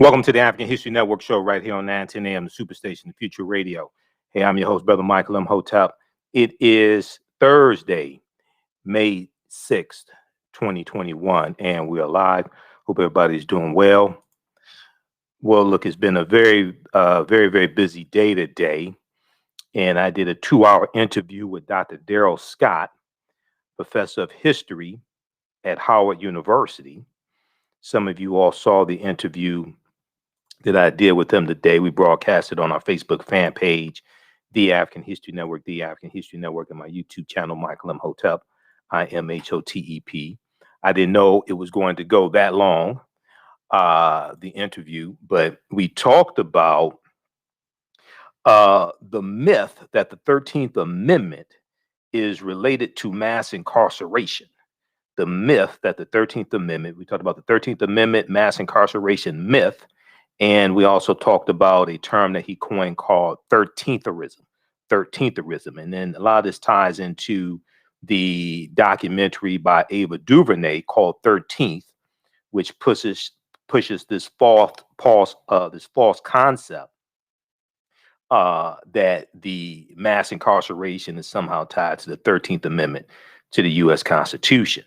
Welcome to the African History Network show right here on 910 AM, the Superstation, the Future Radio. Hey, I'm your host, Brother Michael Imhotep. It is Thursday, May 6th, 2021, and we are live. Hope everybody's doing well. Well, look, it's been a very busy day today, and I did a 2-hour interview with Dr. Daryl Scott, professor of history at Howard University. Some of you all saw the interview that I did with him today. We broadcasted on our Facebook fan page, The African History Network, The African History Network, and my YouTube channel, Michael Imhotep, Imhotep. I didn't know it was going to go that long, the interview, but we talked about the myth that the 13th Amendment is related to mass incarceration. The myth that the 13th Amendment, we talked about the 13th Amendment mass incarceration myth. And we also talked about a term that he coined called Thirteentherism. And then a lot of this ties into the documentary by Ava Duvernay called 13th, which pushes this false concept that the mass incarceration is somehow tied to the 13th Amendment to the U.S. Constitution.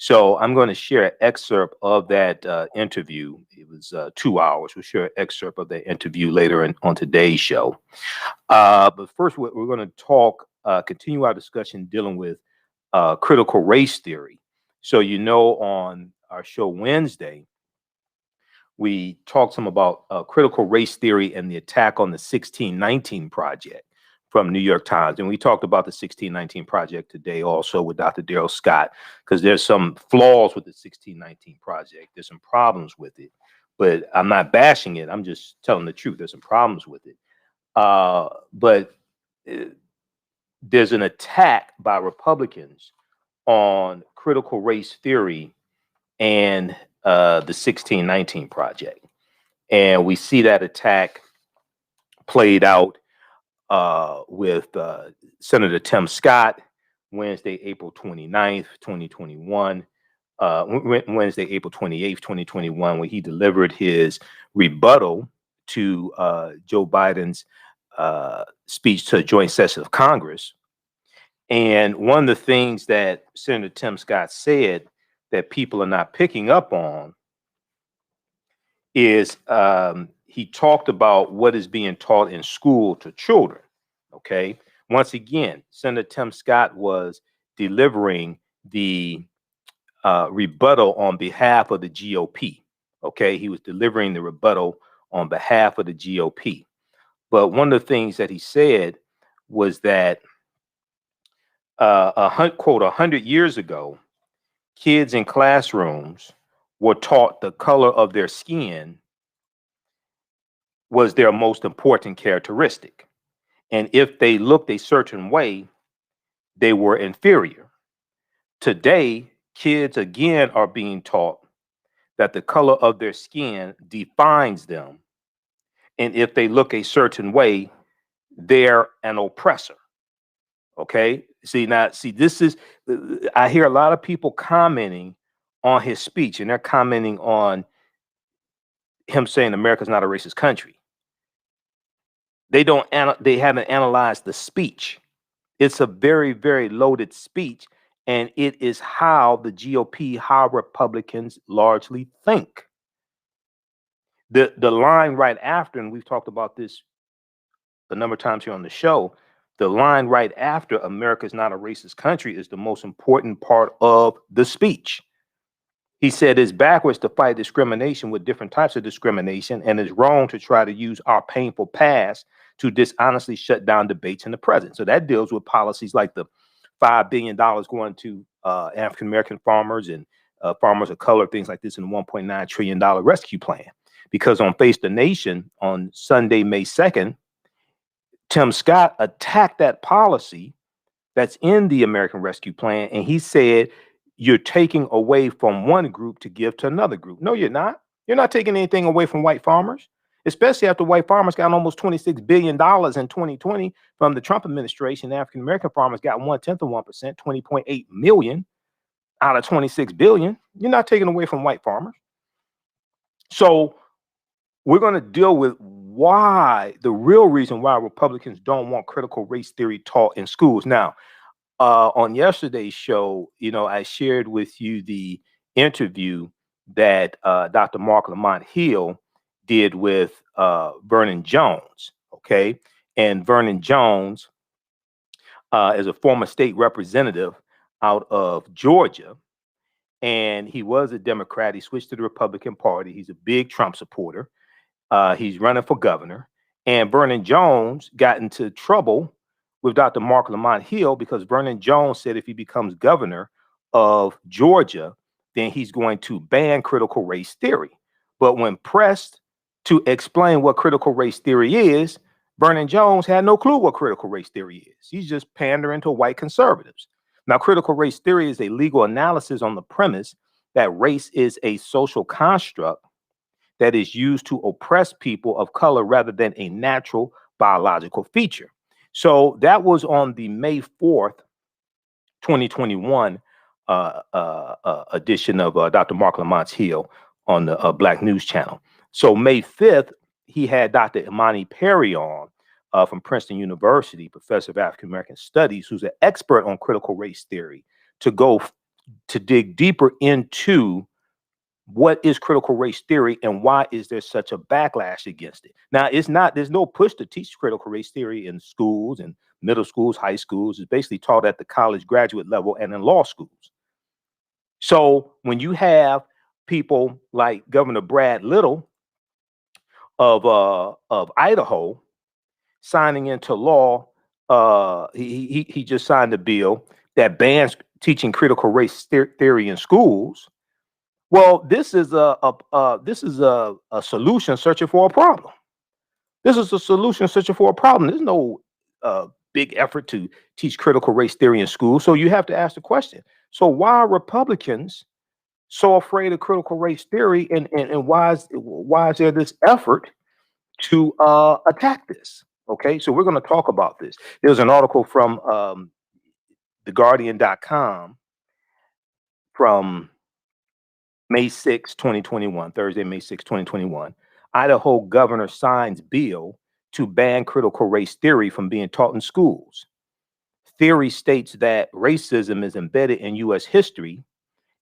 So I'm going to share an excerpt of that interview. It was 2 hours. We'll share an excerpt of that interview later on today's show. But first, we're going to continue our discussion dealing with critical race theory. So, on our show Wednesday, we talked some about critical race theory and the attack on the 1619 Project from New York Times. And we talked about the 1619 Project today also with Dr. Daryl Scott, because there's some flaws with the 1619 Project. There's some problems with it, but I'm not bashing it. I'm just telling the truth. There's some problems with it. But there's an attack by Republicans on critical race theory and the 1619 Project. And we see that attack played out with Senator Tim Scott, Wednesday, April 29th, 2021, Wednesday, April 28th, 2021, when he delivered his rebuttal to Joe Biden's speech to a joint session of Congress. And one of the things that Senator Tim Scott said that people are not picking up on is he talked about what is being taught in school to children. Okay. Once again, Senator Tim Scott was delivering the rebuttal on behalf of the GOP. Okay. He was delivering the rebuttal on behalf of the GOP. But one of the things that he said was that, quote, 100 years ago, kids in classrooms were taught the color of their skin was their most important characteristic. And if they looked a certain way, they were inferior. Today, kids again are being taught that the color of their skin defines them. And if they look a certain way, they're an oppressor. Okay. I hear a lot of people commenting on his speech, and they're commenting on him saying America's not a racist country. They haven't analyzed the speech. It's a very loaded speech, and it is how the GOP, how Republicans largely think. The line right after, and we've talked about this a number of times here on the show, the line right after America's not a racist country is the most important part of the speech. He said it's backwards to fight discrimination with different types of discrimination, and it's wrong to try to use our painful past to dishonestly shut down debates in the present. So that deals with policies like the $5 billion going to African-American farmers and farmers of color, things like this, in the $1.9 trillion rescue plan. Because on Face the Nation on Sunday, May 2nd, Tim Scott attacked that policy that's in the American Rescue Plan, and he said, you're taking away from one group to give to another group. No, you're not. You're not taking anything away from white farmers, especially after white farmers got almost $26 billion in 2020 from the Trump administration. African-American farmers got 1/10 of 1%, 20.8 million out of 26 billion. You're not taking away from white farmers. So we're going to deal with why, the real reason why Republicans don't want critical race theory taught in schools. Now, on yesterday's show, I shared with you the interview that Dr. Mark Lamont Hill did with Vernon Jones. Okay. And Vernon Jones is a former state representative out of Georgia. And he was a Democrat. He switched to the Republican Party. He's a big Trump supporter. He's running for governor. And Vernon Jones got into trouble with Dr. Mark Lamont Hill because Vernon Jones said if he becomes governor of Georgia, then he's going to ban critical race theory. But when pressed to explain what critical race theory is, Vernon Jones had no clue what critical race theory is. He's just pandering to white conservatives. Now, critical race theory is a legal analysis on the premise that race is a social construct that is used to oppress people of color rather than a natural biological feature. So that was on the May 4th, 2021 edition of Dr. Mark Lamont Hill on the Black News Channel. So May 5th, he had Dr. Imani Perry on from Princeton University, professor of African American Studies, who's an expert on critical race theory, to dig deeper into what is critical race theory and why is there such a backlash against it. Now, there's no push to teach critical race theory in schools and middle schools, high schools. It's basically taught at the college graduate level and in law schools. So when you have people like Governor Brad Little of Idaho signing into law, he just signed a bill that bans teaching critical race theory in schools. Well, this is a solution searching for a problem. This is a solution searching for a problem. There's no big effort to teach critical race theory in school. So you have to ask the question. So why are Republicans so afraid of critical race theory, and why is there this effort to attack this? Okay, so we're going to talk about this. There's an article from theguardian.com from May 6, 2021, Thursday, May 6, 2021. Idaho governor signs bill to ban critical race theory from being taught in schools. Theory states that racism is embedded in U.S. history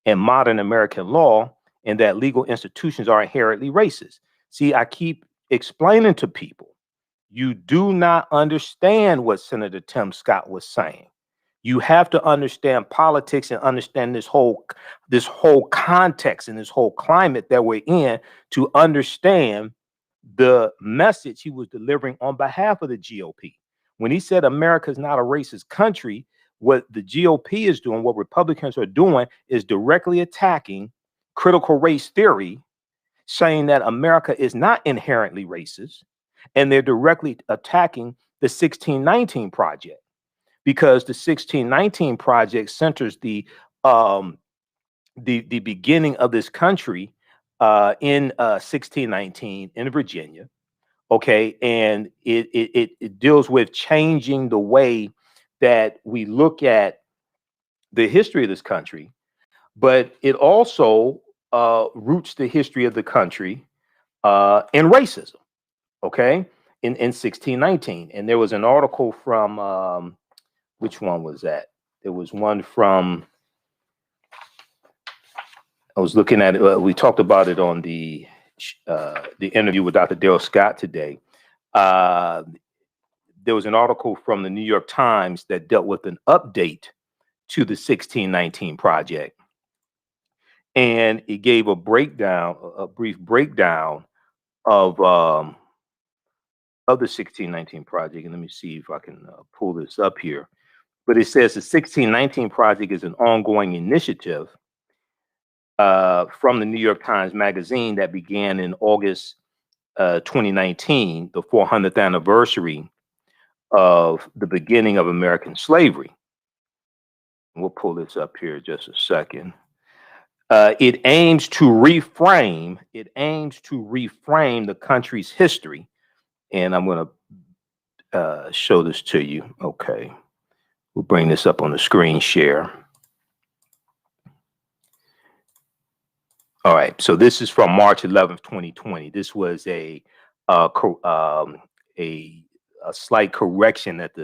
and modern American law, and that legal institutions are inherently racist. See, I keep explaining to people, you do not understand what Senator Tim Scott was saying. You have to understand politics and understand this whole context and this whole climate that we're in to understand the message he was delivering on behalf of the GOP. When he said America is not a racist country, what the GOP is doing, what Republicans are doing, is directly attacking critical race theory, saying that America is not inherently racist, and they're directly attacking the 1619 Project. Because the 1619 Project centers the beginning of this country in 1619 in Virginia, okay, and it deals with changing the way that we look at the history of this country, but it also roots the history of the country in racism, okay, in 1619. And there was an article from which one was that? There was one from, I was looking at it. We talked about it on the interview with Dr. Daryl Scott today. There was an article from the New York Times that dealt with an update to the 1619 Project. And it gave a brief breakdown of the 1619 Project. And let me see if I can pull this up here. But it says the 1619 Project is an ongoing initiative from the New York Times Magazine that began in August 2019, the 400th anniversary of the beginning of American slavery. We'll pull this up here just a second. It aims to reframe the country's history. And I'm going to show this to you. Okay. We'll bring this up on the screen share. All right. So this is from March 11th, 2020. This was uh, co- um, a a slight correction that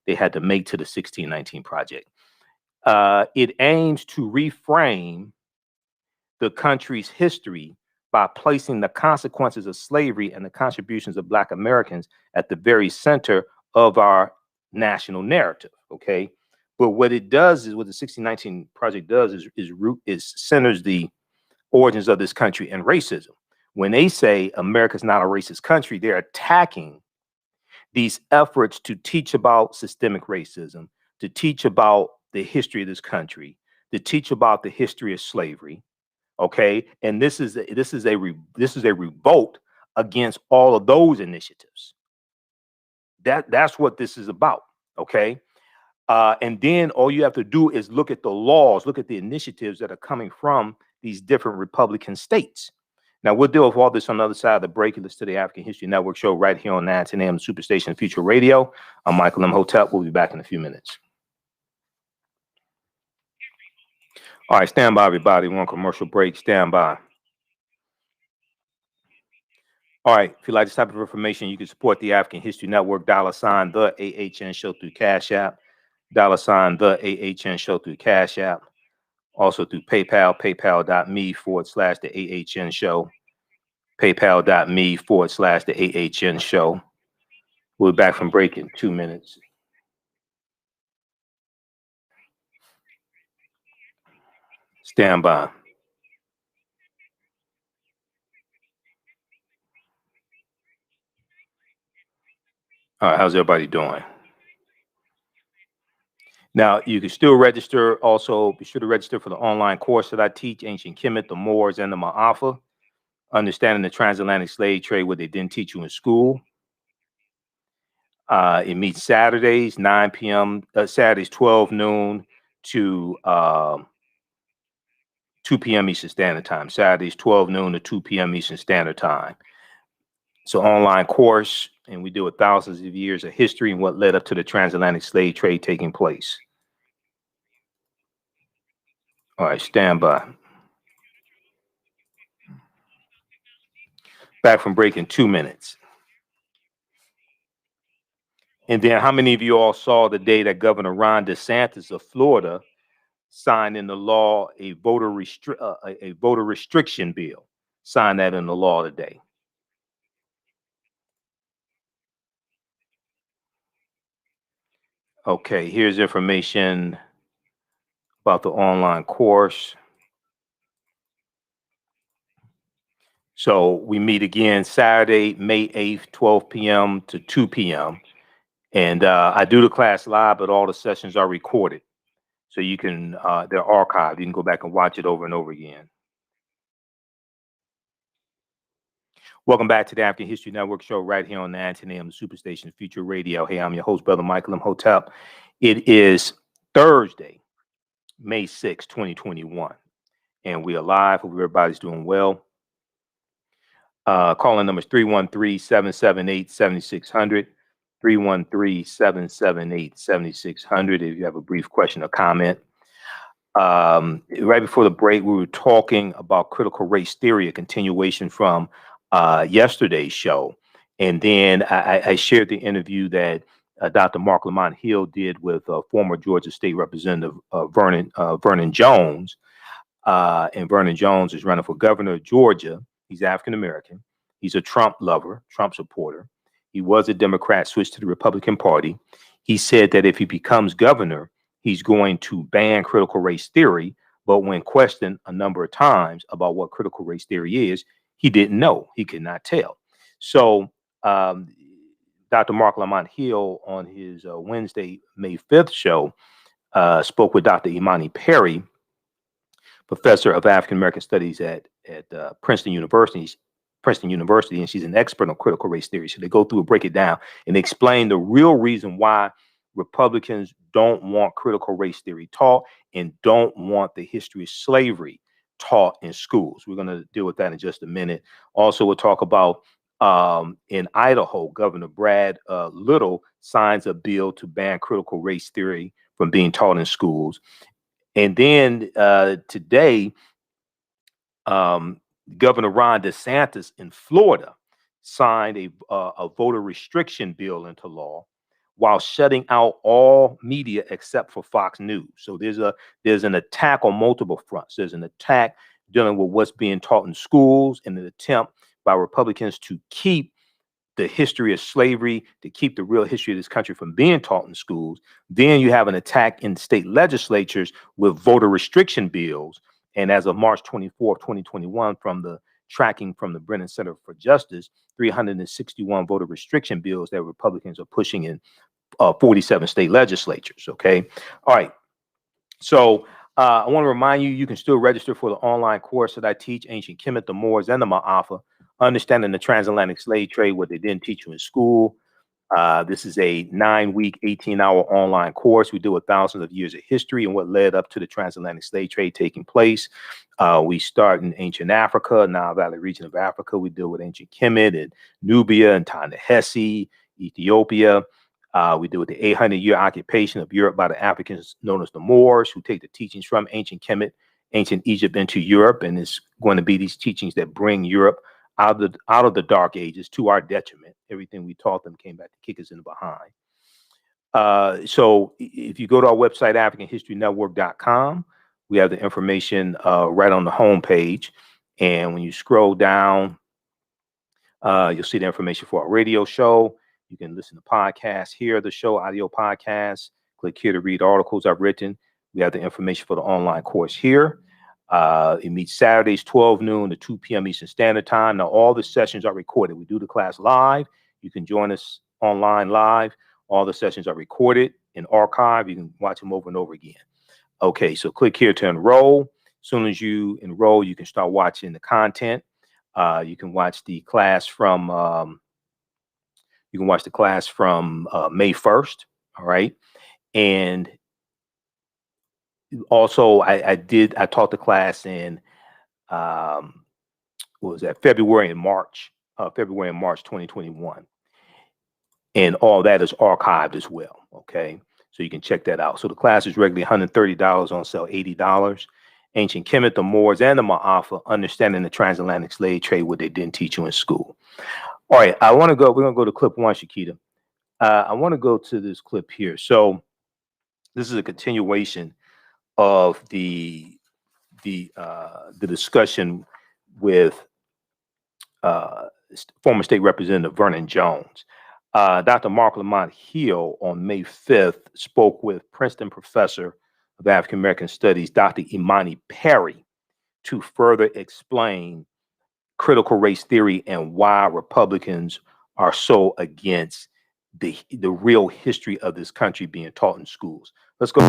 they had to make to the 1619 project. It aims to reframe the country's history by placing the consequences of slavery and the contributions of Black Americans at the very center of our national narrative. Okay, but what it does is what the 1619 project does is centers the origins of this country and racism. When they say America's not a racist country, they're attacking these efforts to teach about systemic racism, to teach about the history of this country, to teach about the history of slavery. Okay, and this is a revolt against all of those initiatives. That's what this is about. Okay, and then all you have to do is look at the laws, look at the initiatives that are coming from these different Republican states. Now, we'll deal with all this on the other side of the break. Let's to the African History Network show right here on 910 AM Superstation Future Radio. I'm Michael Imhotep. We'll be back in a few minutes. All right, stand by, everybody. We're on commercial break. Stand by. All right, if you like this type of information, you can support the African History Network, $ the AHN show through Cash App, $ the AHN show through Cash App, also through PayPal, paypal.me/the AHN show, paypal.me/the AHN show. We'll be back from break in 2 minutes. Stand by. All right, how's everybody doing? Now, you can still register. Also, be sure to register for the online course that I teach, Ancient Kemet, the Moors, and the Ma'afa, Understanding the Transatlantic Slave Trade, what they didn't teach you in school. It meets Saturdays, 9 p.m., Saturdays, 12 noon to 2 p.m. Eastern Standard Time. Saturdays, 12 noon to 2 p.m. Eastern Standard Time. It's an online course, and we deal with thousands of years of history and what led up to the transatlantic slave trade taking place. All right, stand by. Back from break in 2 minutes. And then how many of you all saw the day that Governor Ron DeSantis of Florida signed into law a voter restriction bill? Signed that into law today. Okay, here's information about the online course. So we meet again Saturday, May 8th, 12 p.m. to 2 p.m. And I do the class live, but all the sessions are recorded. So you can, they're archived. You can go back and watch it over and over again. Welcome back to the African History Network show right here on 910 AM Superstation Future Radio. Hey, I'm your host, Brother Michael Imhotep. It is Thursday, May 6, 2021. And we are live. Hope everybody's doing well. Calling numbers 313-778-7600. 313-778-7600 if you have a brief question or comment. Right before the break, we were talking about critical race theory, a continuation from yesterday's show. And then I shared the interview that Dr. Mark Lamont Hill did with former Georgia State Representative Vernon Jones. And Vernon Jones is running for governor of Georgia. He's African American. He's a Trump lover, Trump supporter. He was a Democrat, switched to the Republican Party. He said that if he becomes governor, he's going to ban critical race theory. But when questioned a number of times about what critical race theory is, he didn't know. He could not tell. So Dr. Mark Lamont Hill on his Wednesday, May 5th show spoke with Dr. Imani Perry, professor of African American Studies at Princeton University, and she's an expert on critical race theory. So they go through and break it down and explain the real reason why Republicans don't want critical race theory taught and don't want the history of slavery taught in schools. We're going to deal with that in just a minute. Also, we'll talk about in Idaho, Governor Brad Little signs a bill to ban critical race theory from being taught in schools. And then today, um, Governor Ron DeSantis in Florida signed a voter restriction bill into law while shutting out all media except for Fox News. So there's an attack on multiple fronts. There's an attack dealing with what's being taught in schools, and an attempt by Republicans to keep the history of slavery, to keep the real history of this country from being taught in schools. Then you have an attack in state legislatures with voter restriction bills. And as of March 24th, 2021, from the tracking from the Brennan Center for Justice, 361 voter restriction bills that Republicans are pushing in 47 state legislatures. Okay. All right. So I want to remind you, you can still register for the online course that I teach, Ancient Kemet, the Moors, and the Ma'afa, Understanding the Transatlantic Slave Trade, what they didn't teach you in school. This is a 9-week, 18-hour online course. We deal with thousands of years of history and what led up to the transatlantic slave trade taking place. We start in ancient Africa, Nile Valley region of Africa. We deal with ancient Kemet and Nubia and Ta-Nehisi, Ethiopia. We deal with the 800-year occupation of Europe by the Africans known as the Moors, who take the teachings from ancient Kemet, ancient Egypt into Europe. And it's going to be these teachings that bring Europe out of the dark ages to our detriment. Everything we taught them came back to kick us in the behind. So if you go to our website, AfricanHistoryNetwork.com, we have the information right on the home page. And when you scroll down, you'll see the information for our radio show. You can listen to podcasts, hear the show, audio podcasts. Click here to read articles I've written. We have the information for the online course here. It meets Saturdays, 12 noon to 2 p.m. Eastern Standard Time. Now, all the sessions are recorded. We do the class live. You can join us online live. All the sessions are recorded and archived. You can watch them over and over again. Okay, so click here to enroll. As soon as you enroll, you can start watching the content. You can watch the class from May 1st. All right, and also I taught the class in what was that, February and March 2021, and all that is archived as well. Okay, so you can check that out. So the class is regularly $130, on sale $80. Ancient Kemet, the Moors, and the Ma'afa, Understanding the Transatlantic Slave Trade, what they didn't teach you in school. All right, we're gonna go to clip one, Shakita. I want to go to this clip here. So this is a continuation of the discussion with former state representative Vernon Jones. Dr. Mark Lamont Hill on May 5th spoke with Princeton professor of African American Studies, Dr. Imani Perry, to further explain critical race theory and why Republicans are so against the real history of this country being taught in schools. Let's go.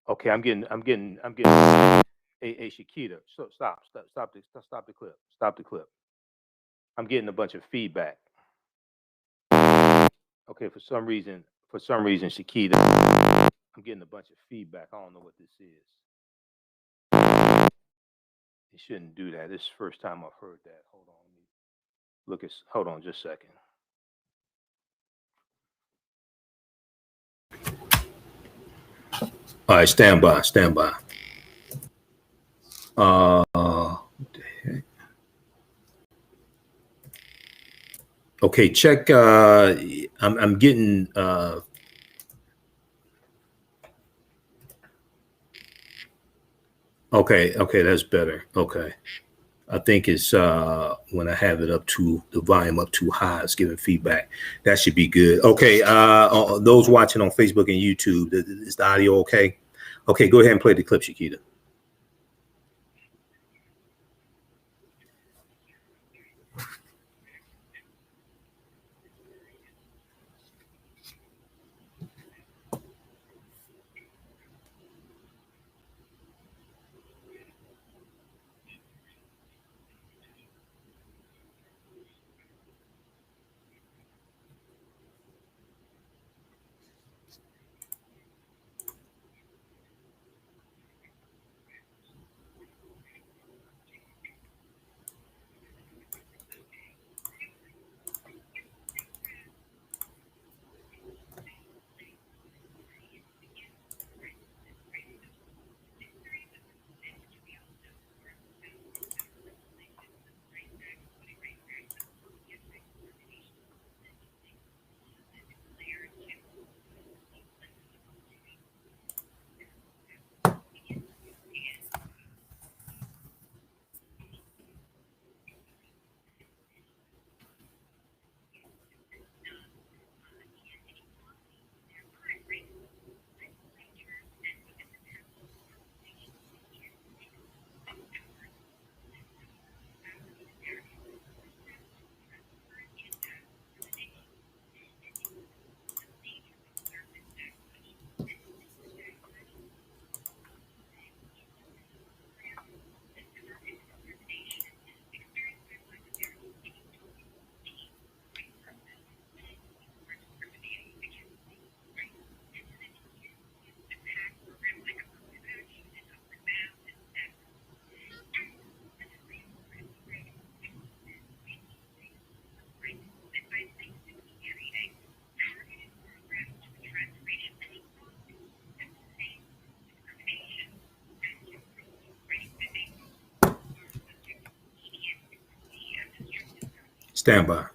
Okay, I'm getting. Hey, Shakita, so stop the clip. Stop the clip. I'm getting a bunch of feedback. Okay, for some reason, Shakita, I'm getting a bunch of feedback. I don't know what this is. You shouldn't do that. This is the first time I've heard that. Hold on. Hold on just a second. All right, stand by. What the heck? Okay, check. I'm getting. Okay, that's better. Okay, I think it's when I have it up to the volume up too high, it's giving feedback. That should be good. Okay, those watching on Facebook and YouTube, is the audio okay? Okay, go ahead and play the clip, Shakita. Stand by.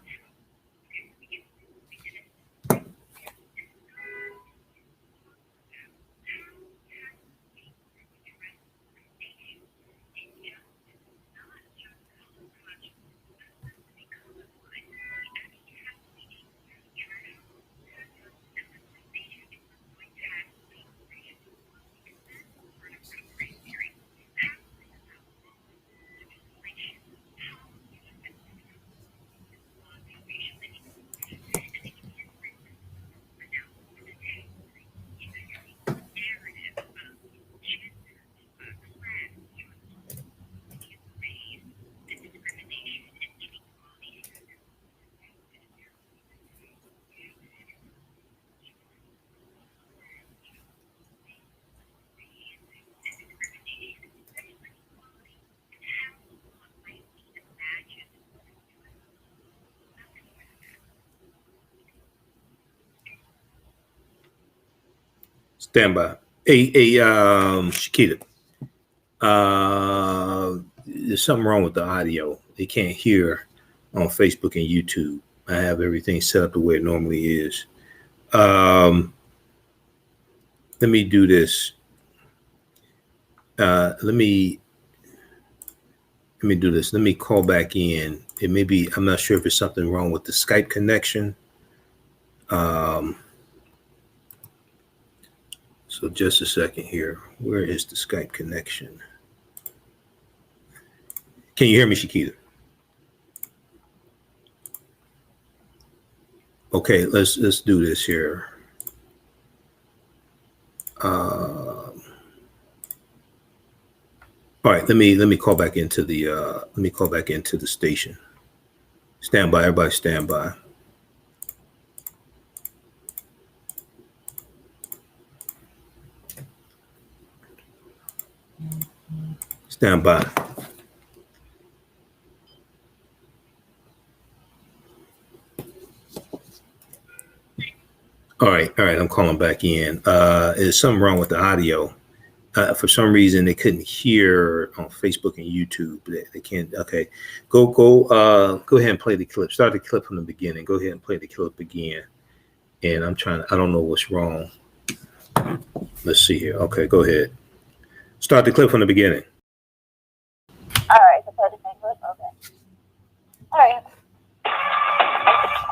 Stand by. Hey, Shakita. There's something wrong with the audio. They can't hear on Facebook and YouTube. I have everything set up the way it normally is. Let me do this. Let me do this. Let me call back in. It may be, I'm not sure if there's something wrong with the Skype connection. So just a second here. Where is the Skype connection? Can you hear me, Shakita? Okay, let's do this here. All right, let me call back into the station. Stand by, everybody, stand by. Stand by. All right, I'm calling back in. There's something wrong with the audio. For some reason, they couldn't hear on Facebook and YouTube. They can't. Okay, go ahead and play the clip. Start the clip from the beginning. Go ahead and play the clip again. And I don't know what's wrong. Let's see here. Okay, go ahead. Start the clip from the beginning. All right, so play the same clip? Okay. All right.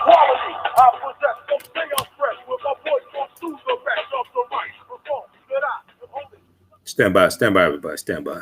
Quality, I possess some stay on fresh with my voice on through the rest of the mic. Perform, good eye, hold it. Stand by, everybody, stand by.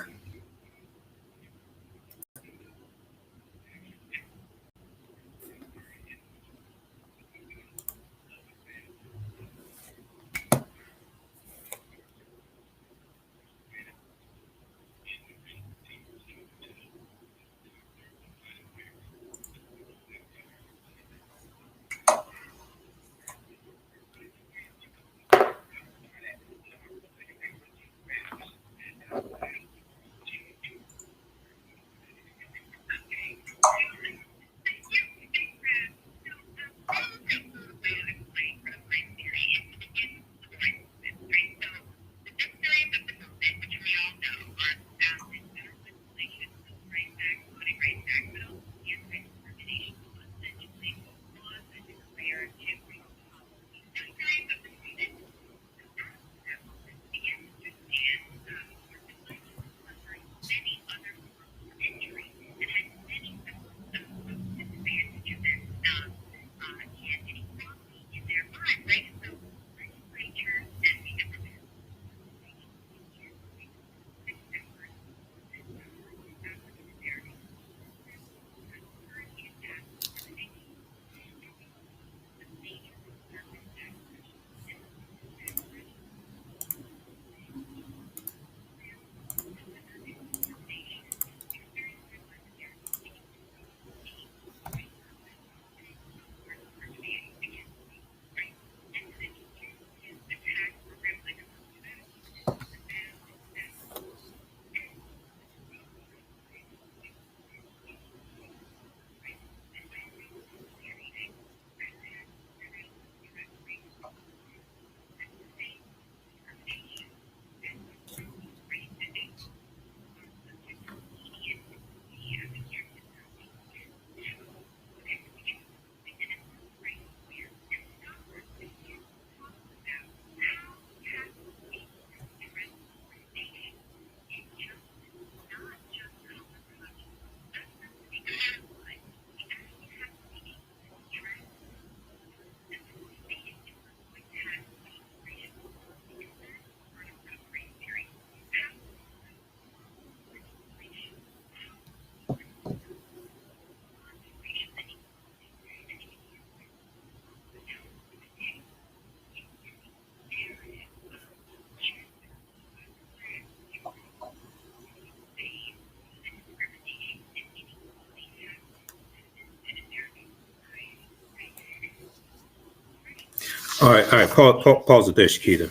All right. Pause it there, Shakita.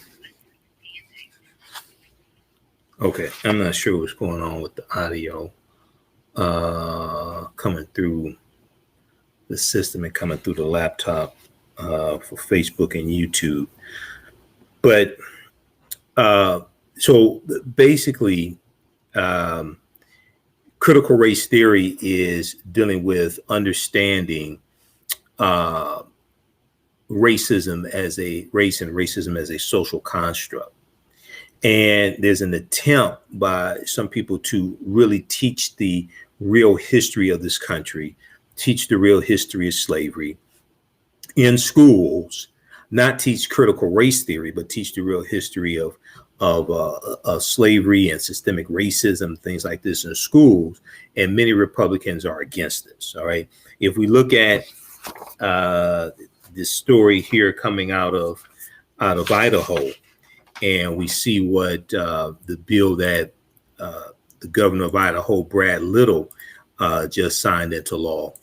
Okay, I'm not sure what's going on with the audio coming through the system and coming through the laptop for Facebook and YouTube. But so basically, critical race theory is dealing with understanding racism as a race and racism as a social construct. And there's an attempt by some people to really teach the real history of this country, teach the real history of slavery in schools, not teach critical race theory, but teach the real history of slavery and systemic racism, things like this in schools. And many Republicans are against this. All right. If we look at this story here coming out of Idaho, and we see what the bill that the governor of Idaho, Brad Little, just signed into law.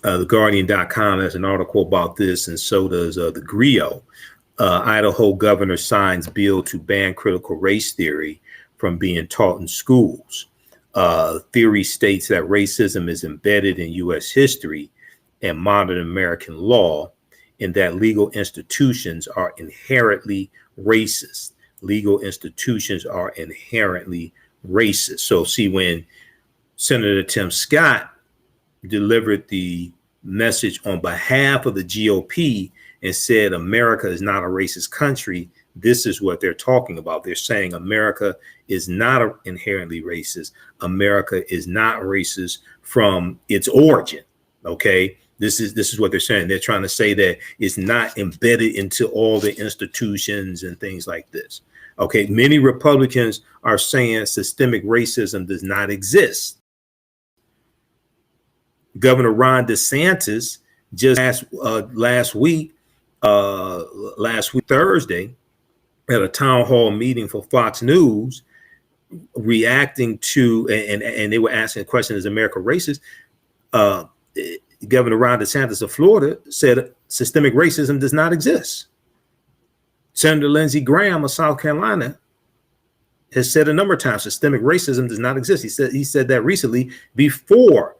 TheGuardian.com has an article about this, and so does the Grio. Idaho governor signs bill to ban critical race theory from being taught in schools. Theory states that racism is embedded in U.S. history and modern American law, and that legal institutions are inherently racist. Legal institutions are inherently racist. So see, when Senator Tim Scott delivered the message on behalf of the GOP and said America is not a racist country, this is what they're talking about. They're saying America is not inherently racist. America is not racist from its origin. Okay. This is what they're saying. They're trying to say that it's not embedded into all the institutions and things like this. Okay, many Republicans are saying systemic racism does not exist. Governor Ron DeSantis just last week Thursday, at a town hall meeting for Fox News, reacting to and they were asking the question: is America racist? Governor Ron DeSantis of Florida said systemic racism does not exist. Senator Lindsey Graham of South Carolina has said a number of times systemic racism does not exist. He said that recently before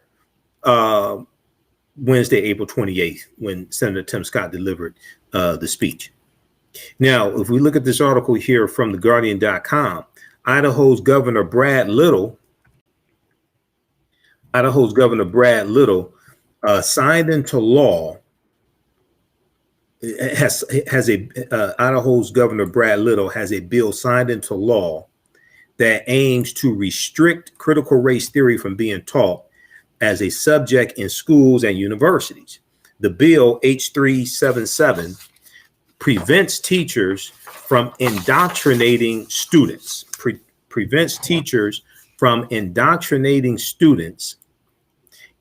Wednesday, April 28th, when Senator Tim Scott delivered the speech. Now, if we look at this article here from TheGuardian.com, Idaho's Governor Brad Little signed into law. Idaho's Governor Brad Little has a bill signed into law that aims to restrict critical race theory from being taught as a subject in schools and universities. The bill, H377, prevents teachers from indoctrinating students. Prevents teachers from indoctrinating students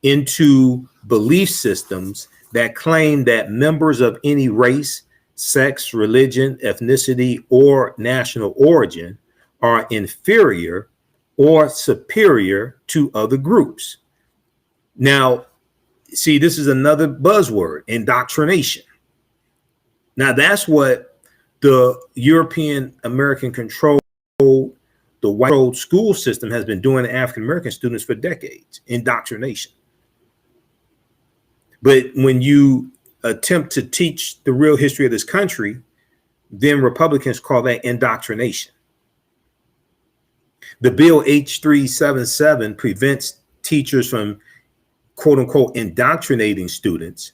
into belief systems that claim that members of any race, sex, religion, ethnicity, or national origin are inferior or superior to other groups. Now, see, this is another buzzword: indoctrination. Now, that's what the European American controlled, the white controlled school system has been doing to African American students for decades: indoctrination. But when you attempt to teach the real history of this country, then Republicans call that indoctrination. The bill H377 prevents teachers from, quote unquote, indoctrinating students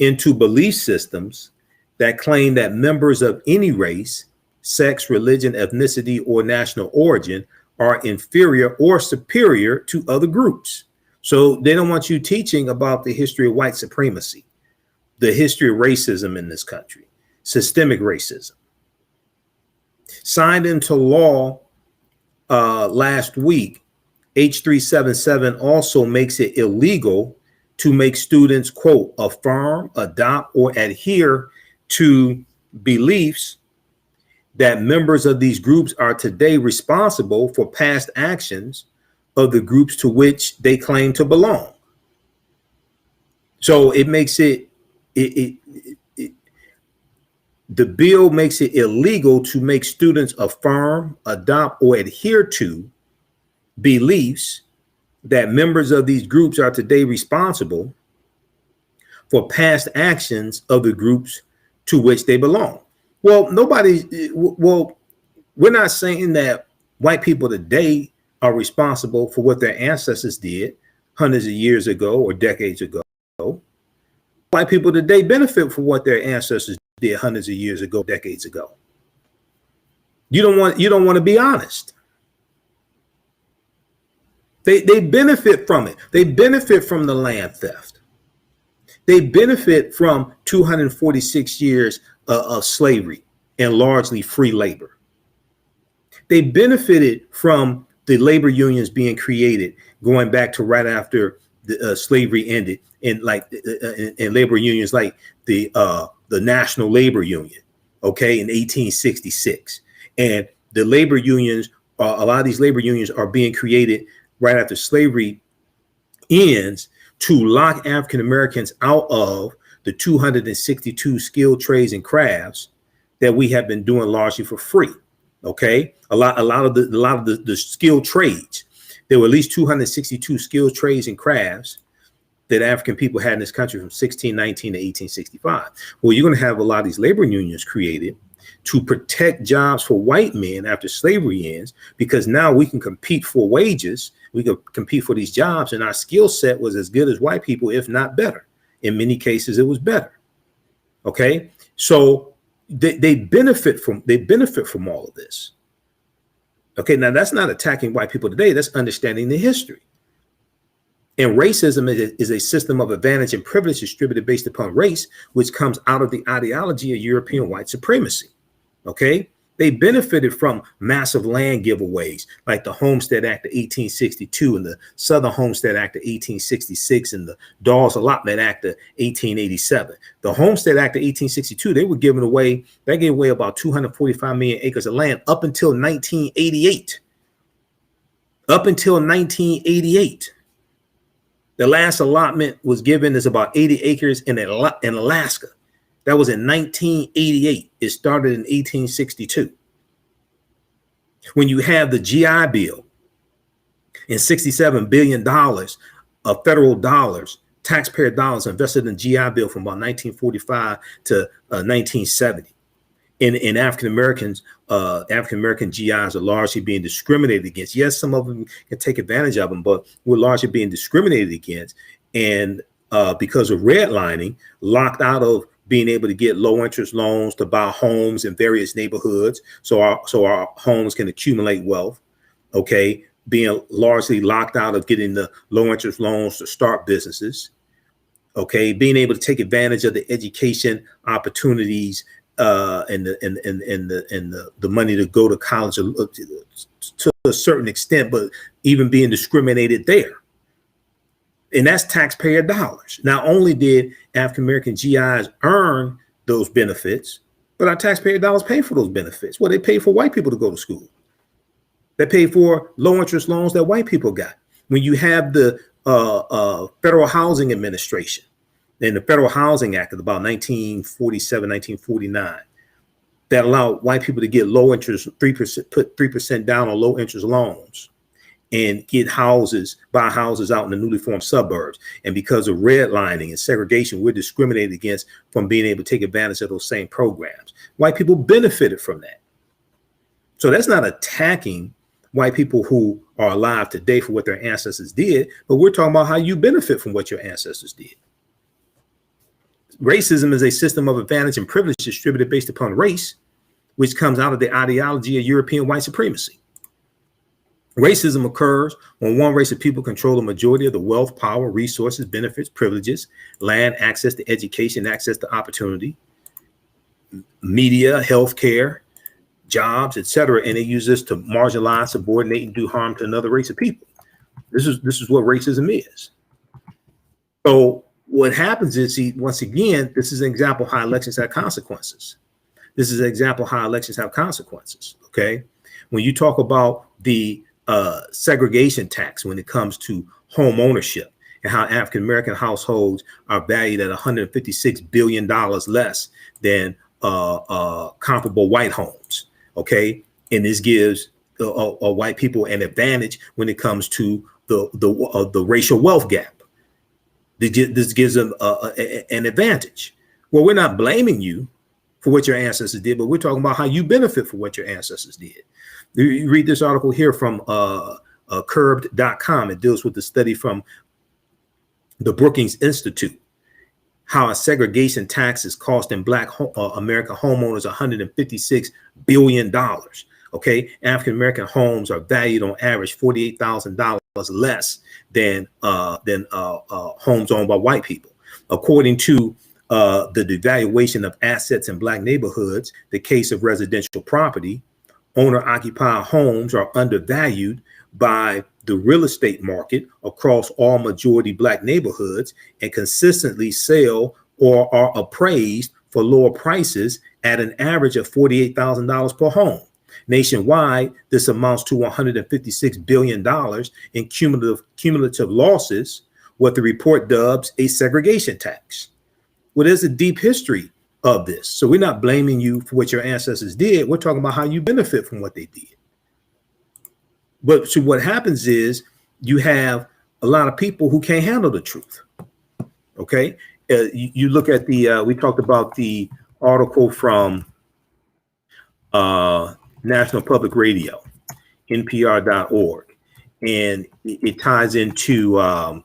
into belief systems that claim that members of any race, sex, religion, ethnicity, or national origin are inferior or superior to other groups. So they don't want you teaching about the history of white supremacy, the history of racism in this country, systemic racism. Signed into law last week, H377 also makes it illegal to make students, quote, affirm, adopt, or adhere to beliefs that members of these groups are today responsible for past actions of the groups to which they claim to belong. So it makes it The bill makes it illegal to make students affirm, adopt, or adhere to beliefs that members of these groups are today responsible for past actions of the groups to which they belong. Well, we're not saying that white people today are responsible for what their ancestors did hundreds of years ago or decades ago. White people today benefit from what their ancestors did hundreds of years ago, decades ago. You don't want to be honest. They benefit from it. They benefit from the land theft. They benefit from 246 years of slavery and largely free labor. They benefited from the labor unions being created, going back to right after the slavery ended, and labor unions like the National Labor Union, okay, in 1866. And the labor unions, a lot of these labor unions are being created right after slavery ends to lock African Americans out of the 262 skilled trades and crafts that we have been doing largely for free. Okay, a lot of the skilled trades. There were at least 262 skilled trades and crafts that African people had in this country from 1619 to 1865. Well, you're going to have a lot of these labor unions created to protect jobs for white men after slavery ends, because now we can compete for wages. We can compete for these jobs, and our skill set was as good as white people, if not better. In many cases, it was better. Okay, so they benefit from all of this. Okay, now that's not attacking white people today. That's understanding the history. And racism is a system of advantage and privilege distributed based upon race, which comes out of the ideology of European white supremacy. Okay, they benefited from massive land giveaways like the Homestead Act of 1862 and the Southern Homestead Act of 1866 and the Dawes Allotment Act of 1887. The Homestead Act of 1862, they gave away about 245 million acres of land up until 1988. Up until 1988. The last allotment was given is about 80 acres in Alaska. That was in 1988. It started in 1862. When you have the GI Bill and $67 billion of federal dollars, taxpayer dollars invested in the GI Bill from about 1945 to 1970. In African American GIs are largely being discriminated against. Yes, some of them can take advantage of them, but we're largely being discriminated against. And because of redlining, locked out of being able to get low interest loans to buy homes in various neighborhoods, so our homes can accumulate wealth. Okay, being largely locked out of getting the low interest loans to start businesses. Okay, being able to take advantage of the education opportunities and the money to go to college to a certain extent, but even being discriminated there. And that's taxpayer dollars. Not only did African American GIs earn those benefits, but our taxpayer dollars pay for those benefits. Well, they pay for white people to go to school. They pay for low interest loans that white people got. When you have the Federal Housing Administration and the Federal Housing Act of about 1947, 1949, that allowed white people to get low interest, 3%, put 3% down on low interest loans and get buy houses out in the newly formed suburbs. And because of redlining and segregation, we're discriminated against from being able to take advantage of those same programs. White people benefited from that. So that's not attacking white people who are alive today for what their ancestors did, but we're talking about how you benefit from what your ancestors did. Racism is a system of advantage and privilege distributed based upon race, which comes out of the ideology of European white supremacy. Racism occurs when one race of people control the majority of the wealth, power, resources, benefits, privileges, land, access to education, access to opportunity, media, healthcare, jobs, etc., and they use this to marginalize, subordinate, and do harm to another race of people. This is what racism is. So what happens is, once again, this is an example of how elections have consequences. This is an example of how elections have consequences. Okay, when you talk about the segregation tax when it comes to home ownership and how African American households are valued at $156 billion less than comparable white homes. Okay, and this gives white people an advantage when it comes to the racial wealth gap. This gives them an advantage. Well, we're not blaming you for what your ancestors did, but we're talking about how you benefit from what your ancestors did. You read this article here from curbed.com. It deals with the study from the Brookings Institute, how a segregation tax is costing Black American homeowners $156 billion. Okay, African American homes are valued on average $48,000 less than homes owned by white people. According to the devaluation of assets in Black neighborhoods, the case of residential property, owner-occupied homes are undervalued by the real estate market across all majority Black neighborhoods and consistently sell or are appraised for lower prices at an average of $48,000 per home. Nationwide, this amounts to $156 billion in cumulative losses, what the report dubs a segregation tax. Well, there's a deep history of this. So we're not blaming you for what your ancestors did. We're talking about how you benefit from what they did. But so what happens is you have a lot of people who can't handle the truth. Okay. You look at we talked about the article from National Public Radio, NPR.org, and it ties into a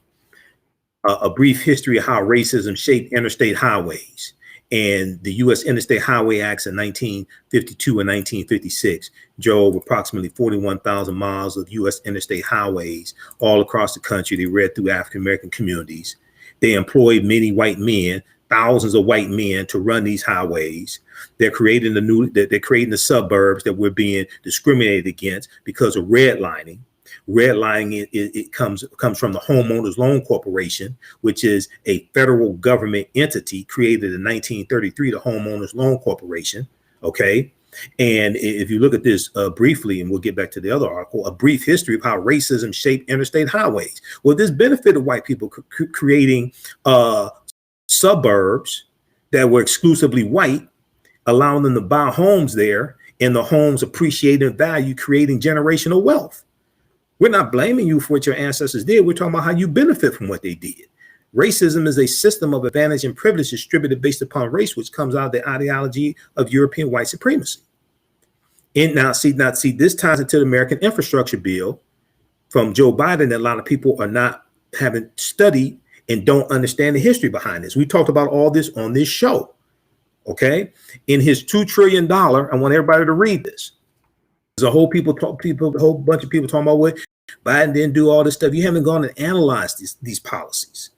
brief history of how racism shaped interstate highways. And the U.S. Interstate Highway Acts in 1952 and 1956 drove approximately 41,000 miles of U.S. interstate highways all across the country. They read through African-American communities. They employed many white men, thousands of white men, to run these highways. They're creating the suburbs that we're being discriminated against because of redlining. Redlining it comes from the Homeowners Loan Corporation, which is a federal government entity created in 1933, the Homeowners Loan Corporation. Okay. And if you look at this briefly, and we'll get back to the other article, a brief history of how racism shaped interstate highways. Well, this benefited white people creating suburbs that were exclusively white, allowing them to buy homes there, and the homes appreciated in value, creating generational wealth. We're not blaming you for what your ancestors did. We're talking about how you benefit from what they did. Racism is a system of advantage and privilege distributed based upon race, which comes out of the ideology of European white supremacy. And now see, this ties into the American infrastructure bill from Joe Biden that a lot of people are not having studied and don't understand the history behind this. We talked about all this on this show. Okay. In his $2 trillion, I want everybody to read this. There's a whole bunch of people talking about what Biden didn't do, all this stuff. You haven't gone and analyzed these policies.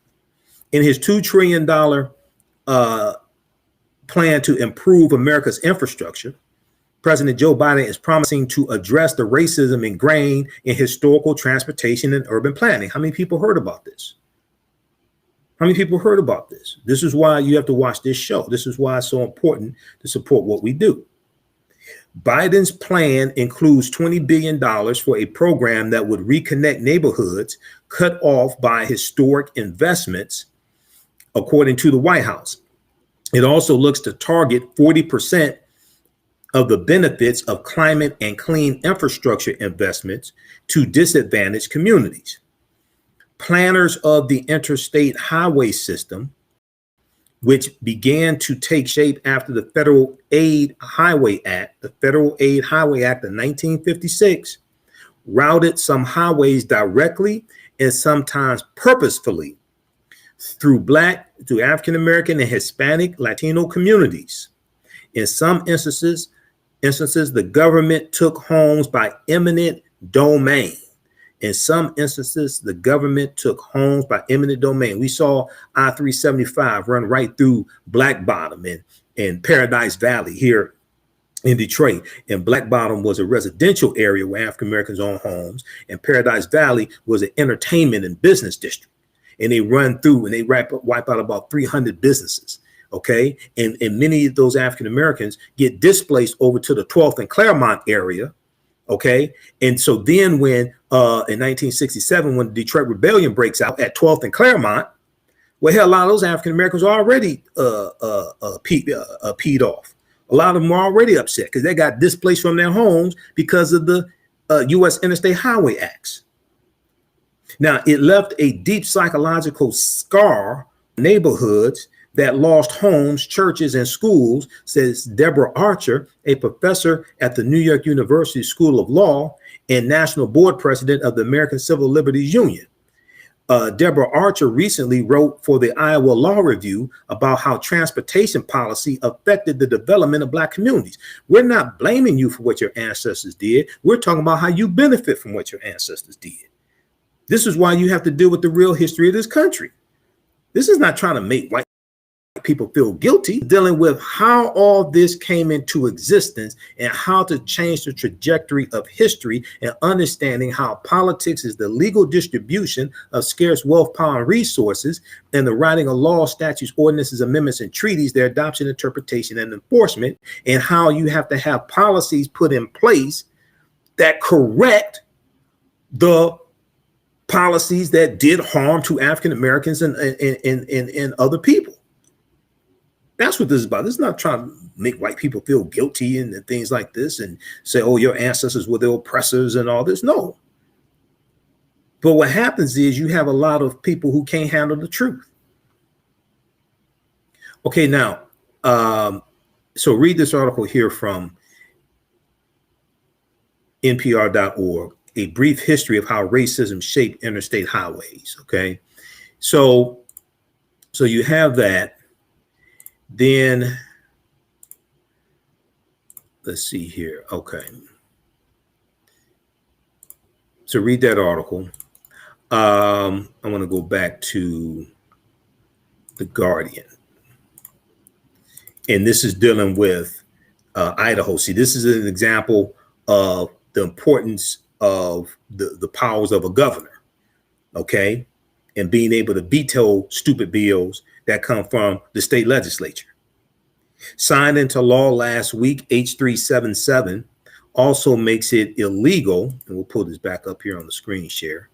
In his $2 trillion plan to improve America's infrastructure, President Joe Biden is promising to address the racism ingrained in historical transportation and urban planning. How many people heard about this? How many people heard about this? This is why you have to watch this show. This is why it's so important to support what we do. Biden's plan includes $20 billion for a program that would reconnect neighborhoods cut off by historic investments, according to the White House. It also looks to target 40% of the benefits of climate and clean infrastructure investments to disadvantaged communities. Planners of the interstate highway system, which began to take shape after the Federal Aid Highway Act, of 1956, routed some highways directly and sometimes purposefully through African-American and Hispanic Latino communities. In some instances, the government took homes by eminent domain. In some instances, the government took homes by eminent domain. We saw I-375 run right through Black Bottom and Paradise Valley here in Detroit. And Black Bottom was a residential area where African Americans owned homes, and Paradise Valley was an entertainment and business district. And they run through and they wipe out about 300 businesses. Okay. And many of those African Americans get displaced over to the 12th and Claremont area. Okay. And so then when in 1967, when the Detroit Rebellion breaks out at 12th and Claremont, well, hell, a lot of those African Americans are already peed off. A lot of them are already upset because they got displaced from their homes because of the U.S. Interstate Highway Acts. Now, it left a deep psychological scar on neighborhoods that lost homes, churches, and schools, says Deborah Archer, a professor at the New York University School of Law and national board president of the American Civil Liberties Union. Deborah Archer recently wrote for the Iowa Law Review about how transportation policy affected the development of Black communities. We're not blaming you for what your ancestors did. We're talking about how you benefit from what your ancestors did. This is why you have to deal with the real history of this country. This is not trying to make white people feel guilty, dealing with how all this came into existence and how to change the trajectory of history and understanding how politics is the legal distribution of scarce wealth, power, and resources, and the writing of laws, statutes, ordinances, amendments, and treaties, their adoption, interpretation, and enforcement, and how you have to have policies put in place that correct the policies that did harm to African Americans and other people. That's what this is about. This is not trying to make white people feel guilty and things like this and say, oh, your ancestors were the oppressors and all this. No. But what happens is you have a lot of people who can't handle the truth. Okay, now, so read this article here from NPR.org, A Brief History of How Racism Shaped Interstate Highways. Okay, so you have that. Then let's see here. Okay. So read that article. I want to go back to The Guardian. And this is dealing with Idaho. See, this is an example of the importance of the powers of a governor, okay? And being able to veto stupid bills that come from the state legislature. Signed into law last week, H377 also makes it illegal, and we'll pull this back up here on the screen share,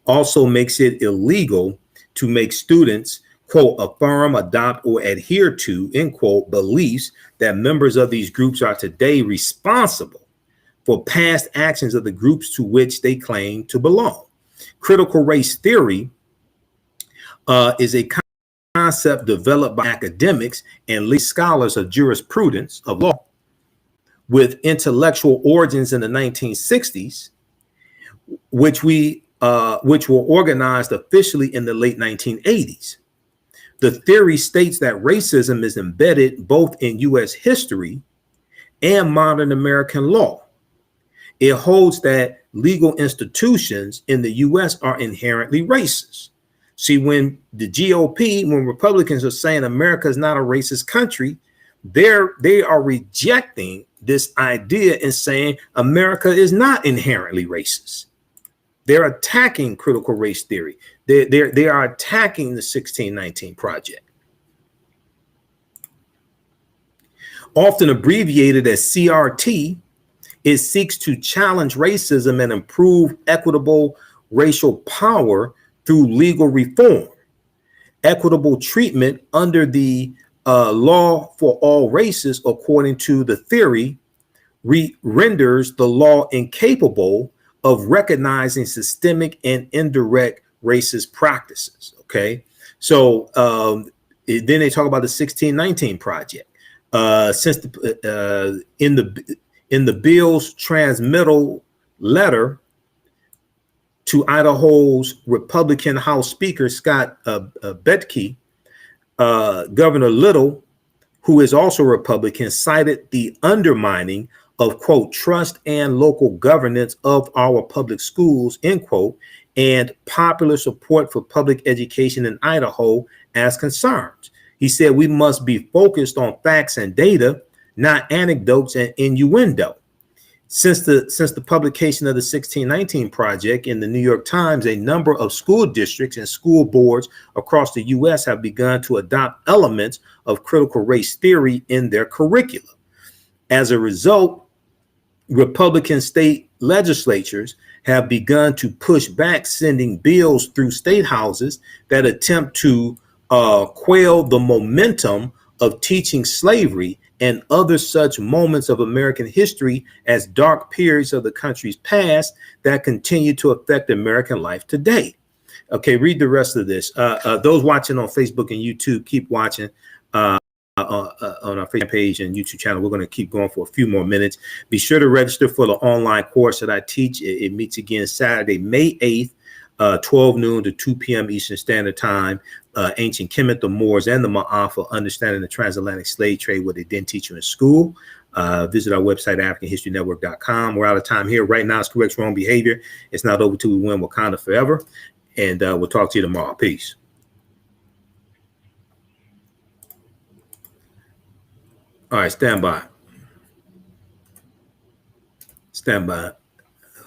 also makes it illegal to make students, quote, affirm, adopt, or adhere to, end quote, beliefs that members of these groups are today responsible for past actions of the groups to which they claim to belong. Critical race theory is a concept developed by academics and lead scholars of jurisprudence of law with intellectual origins in the 1960s, which were organized officially in the late 1980s. The theory states that racism is embedded both in U.S. history and modern American law. It holds that legal institutions in the U.S. are inherently racist. See, when the GOP, when Republicans are saying America is not a racist country, they are rejecting this idea and saying America is not inherently racist. They're attacking critical race theory. They are attacking the 1619 Project. Often abbreviated as CRT, it seeks to challenge racism and improve equitable racial power through legal reform. Equitable treatment under the law for all races, according to the theory, renders the law incapable of recognizing systemic and indirect racist practices. Okay, so then they talk about the 1619 Project. Since in the bill's transmittal letter to Idaho's Republican House Speaker Scott Betke, Governor Little, who is also Republican, cited the undermining of, quote, trust and local governance of our public schools, end quote, and popular support for public education in Idaho as concerns. He said we must be focused on facts and data, not anecdotes and innuendo. Since the publication of the 1619 Project in the New York Times, a number of school districts and school boards across the U.S. have begun to adopt elements of critical race theory in their curriculum. As a result, Republican state legislatures have begun to push back, sending bills through state houses that attempt to quell the momentum of teaching slavery and other such moments of American history as dark periods of the country's past that continue to affect American life today. Okay, read the rest of this. Those watching on Facebook and YouTube, keep watching on our Facebook page and YouTube channel. We're going to keep going for a few more minutes. Be sure to register for the online course that I teach. It meets again Saturday, May 8th, 12 noon to 2 p.m. Eastern Standard Time. Ancient Kemet, the Moors, and the Ma'afa, understanding the transatlantic slave trade, what they didn't teach you in school. Visit our website, AfricanHistoryNetwork.com. We're out of time here. Right now, it's correct wrong behavior. It's not over till we win Wakanda forever. And we'll talk to you tomorrow. Peace. All right, stand by. Stand by.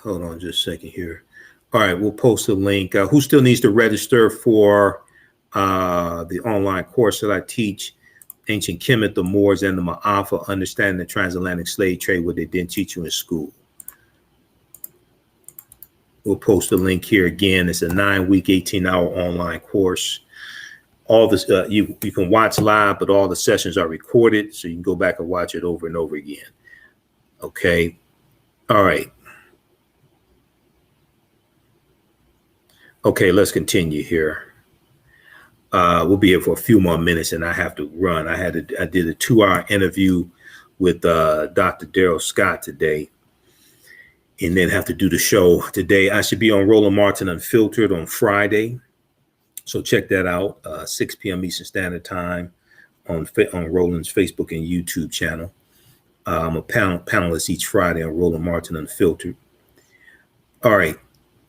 Hold on just a second here. All right, we'll post a link. Who still needs to register for the online course that I teach? Ancient Kemet, the Moors, and the Ma'afa, understanding the transatlantic slave trade, what they didn't teach you in school. We'll post a link here again. It's a 9-week, 18-hour online course. All this you can watch live, but all the sessions are recorded, so you can go back and watch it over and over again. Okay. All right. Okay, let's continue here. We'll be here for a few more minutes, and I have to run. I did a 2-hour interview with Dr. Daryl Scott today, and then have to do the show today. I should be on Roland Martin Unfiltered on Friday, so check that out. 6 p.m. Eastern Standard Time on Roland's Facebook and YouTube channel. I'm a panelist each Friday on Roland Martin Unfiltered. All right.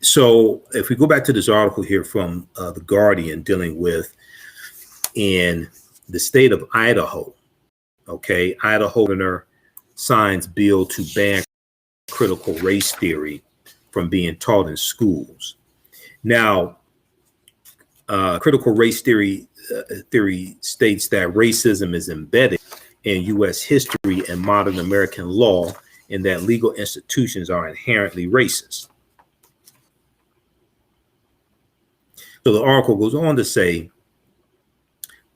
So if we go back to this article here from The Guardian dealing with in the state of Idaho, okay, Idaho governor signs bill to ban critical race theory from being taught in schools. Now, critical race theory states that racism is embedded in U.S. history and modern American law, and that legal institutions are inherently racist. So the article goes on to say,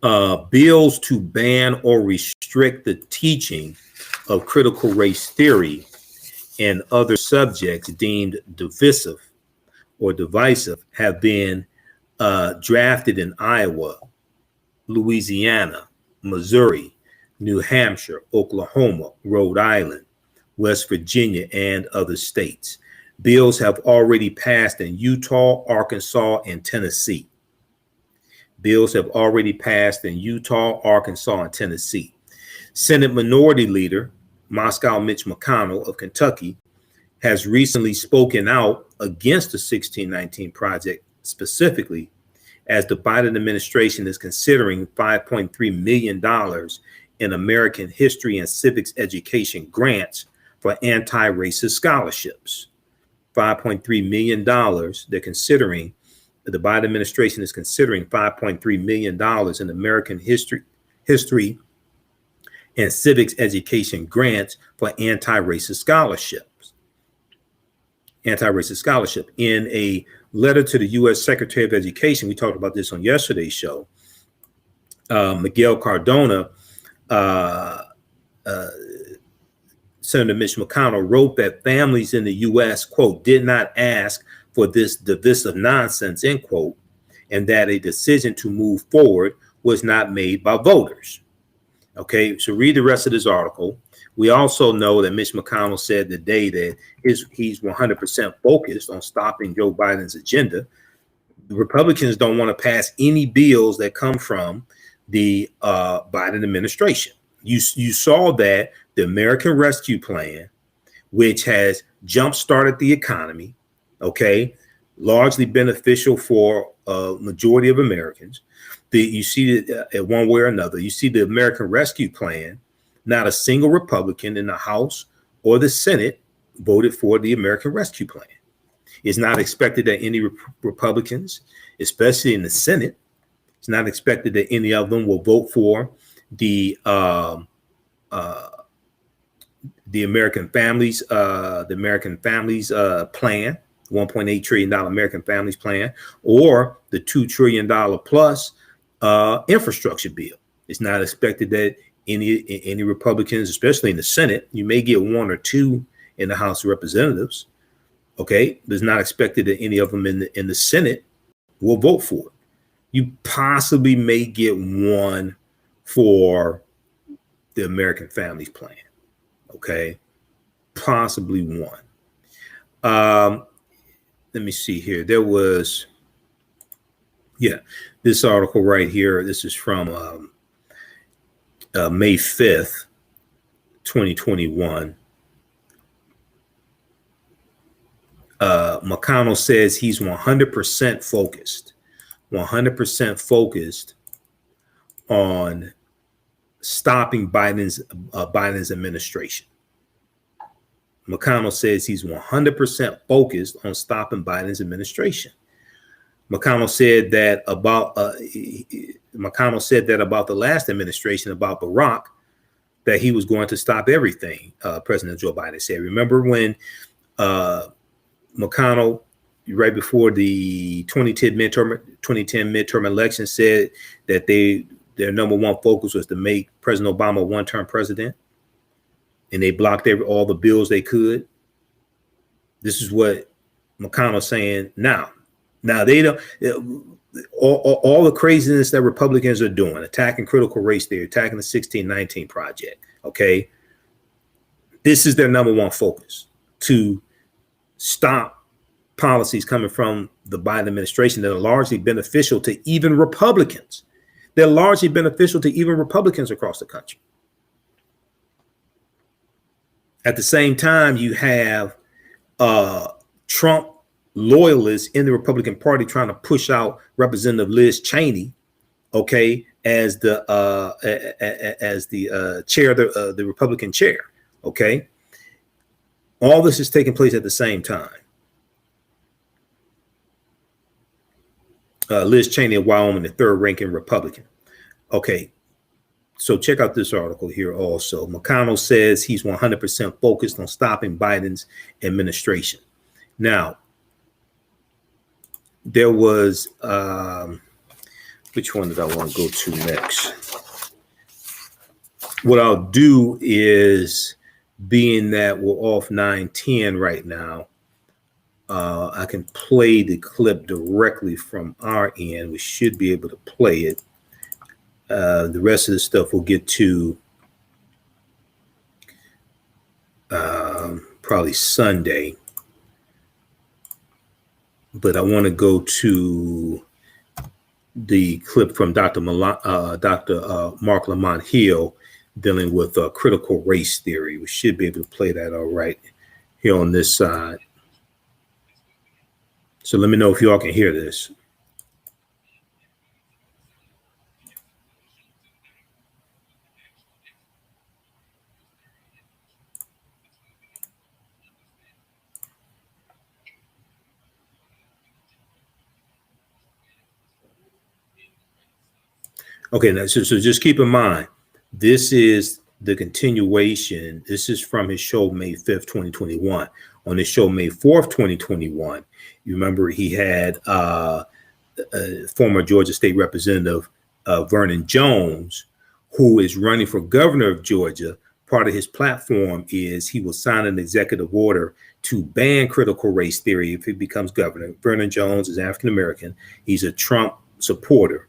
bills to ban or restrict the teaching of critical race theory and other subjects deemed divisive or divisive have been drafted in Iowa, Louisiana, Missouri, New Hampshire, Oklahoma, Rhode Island, West Virginia, and other states. Bills have already passed in Utah, Arkansas, and Tennessee. Bills have already passed in Utah, Arkansas, and Tennessee. Senate Minority Leader Moscow Mitch McConnell of Kentucky has recently spoken out against the 1619 Project specifically, as the Biden administration is considering $5.3 million in American history and civics education grants for anti-racist scholarships. $5.3 million. They're considering, the Biden administration is considering $5.3 million in American history and civics education grants for anti-racist scholarships. Anti-racist scholarship. In a letter to the U.S. Secretary of Education, we talked about this on yesterday's show, Miguel Cardona, Senator Mitch McConnell wrote that families in the U.S., quote, did not ask for this divisive nonsense, end quote, and that a decision to move forward was not made by voters. Okay, so read the rest of this article. We also know that Mitch McConnell said today that he's 100% focused on stopping Joe Biden's agenda. The Republicans don't want to pass any bills that come from the Biden administration. You saw that the American Rescue Plan, which has jump-started the economy, okay, largely beneficial for a majority of Americans. You see it one way or another. You see the American Rescue Plan, not a single Republican in the House or the Senate voted for the American Rescue Plan. It's not expected that any Republicans, especially in the Senate, it's not expected that any of them will vote for the American Families Plan, $1.8 trillion American Families Plan, or the $2 trillion plus infrastructure bill. It's not expected that any Republicans, especially in the Senate. You may get one or two in the House of Representatives. Okay, it's not expected that any of them in the Senate will vote for it. You possibly may get one for the American Families Plan. Okay, possibly one. Let me see here. There was, this article right here. This is from May 5th, 2021. McConnell says he's 100% focused on stopping Biden's administration. McConnell says he's 100% focused on stopping Biden's administration. McConnell said that about the last administration, about Barack, that he was going to stop everything. President Joe Biden said. Remember when McConnell, right before the 2010 midterm election, said that their number one focus was to make President Obama a one-term president, and they blocked all the bills they could. This is what McConnell's saying now. Now they don't. All the craziness that Republicans are doing, attacking critical race theory, attacking the 1619 Project. Okay, this is their number one focus, to stop policies coming from the Biden administration that are largely beneficial to even Republicans. They're largely beneficial to even Republicans across the country. At the same time, you have Trump loyalists in the Republican Party trying to push out Representative Liz Cheney, okay, as the chair, the Republican chair, okay. All this is taking place at the same time. Liz Cheney of Wyoming, the third-ranking Republican. Okay, so check out this article here also. McConnell says he's 100% focused on stopping Biden's administration. Now, there was, which one did I want to go to next? What I'll do is, being that we're off 9:10 right now, I can play the clip directly from our end. We should be able to play it. The rest of the stuff we'll get to probably Sunday. But I want to go to the clip from Dr. Mark Lamont Hill dealing with critical race theory. We should be able to play that all right here on this side. So let me know if y'all can hear this. Okay, now, so just keep in mind, this is the continuation. This is from his show May 5th, 2021. On his show May 4th, 2021, you remember he had former Georgia State Representative Vernon Jones, who is running for governor of Georgia. Part of his platform is he will sign an executive order to ban critical race theory if he becomes governor. Vernon Jones is African American. He's a Trump supporter.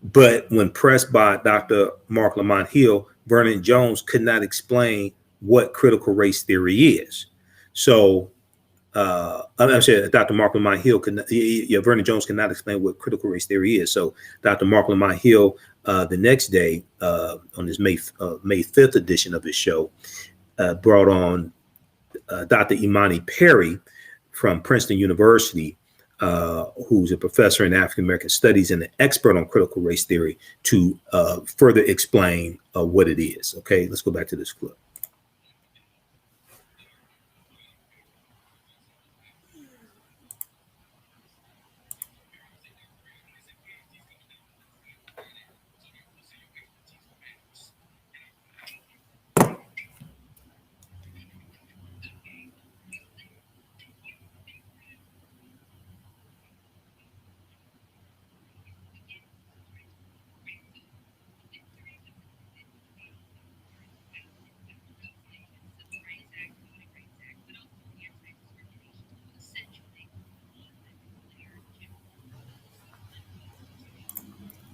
But when pressed by Dr. Mark Lamont Hill, Vernon Jones could not explain what critical race theory is. So I'm sorry, Dr. Mark Lamont Hill Vernon Jones cannot explain what critical race theory is. So Dr. Mark Lamont Hill, the next day on his May 5th edition of his show, brought on Dr. Imani Perry from Princeton University, who's a professor in African American studies and an expert on critical race theory, to further explain what it is. Okay, let's go back to this clip.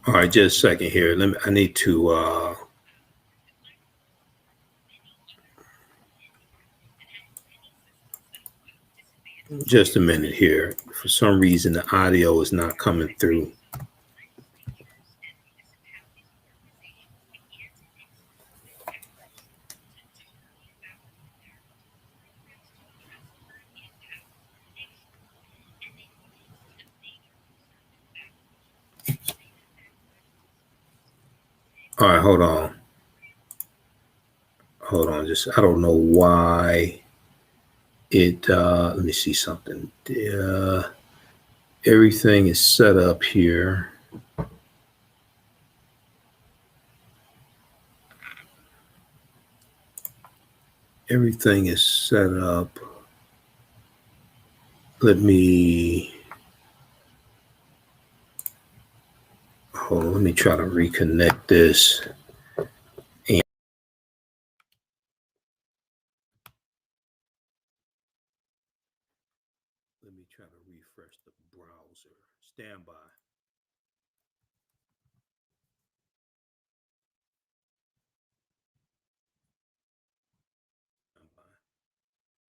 All right, just a second here. I need to just a minute here. For some reason, the audio is not coming through. All right, hold on. Just, I don't know why it, let me see something. Everything is set up here. Everything is set up. Let me, hold on, let me try to reconnect this. Let me try to refresh the browser. Stand by.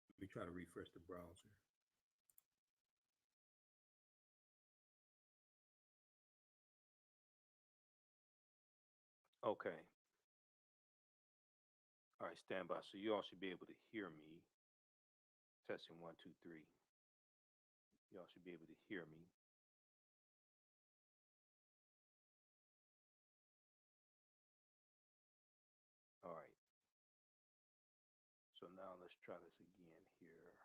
Let me try to refresh the browser. Okay. All right, stand by. So you all should be able to hear me. Testing 1, 2, 3. You all should be able to hear me. All right. So now let's try this again here.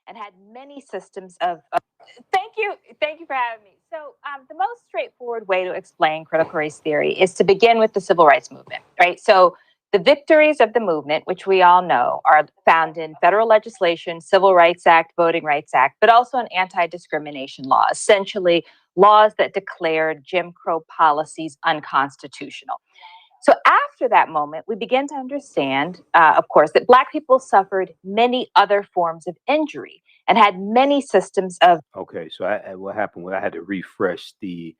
And had many systems of thank you for having me. So the most straightforward way to explain critical race theory is to begin with the civil rights movement, right? So the victories of the movement, which we all know, are found in federal legislation, Civil Rights Act, Voting Rights Act, but also in anti-discrimination law, essentially laws that declared Jim Crow policies unconstitutional. So after that moment, we begin to understand, of course, that Black people suffered many other forms of injury and had many systems of. Okay, so what happened was I had to refresh the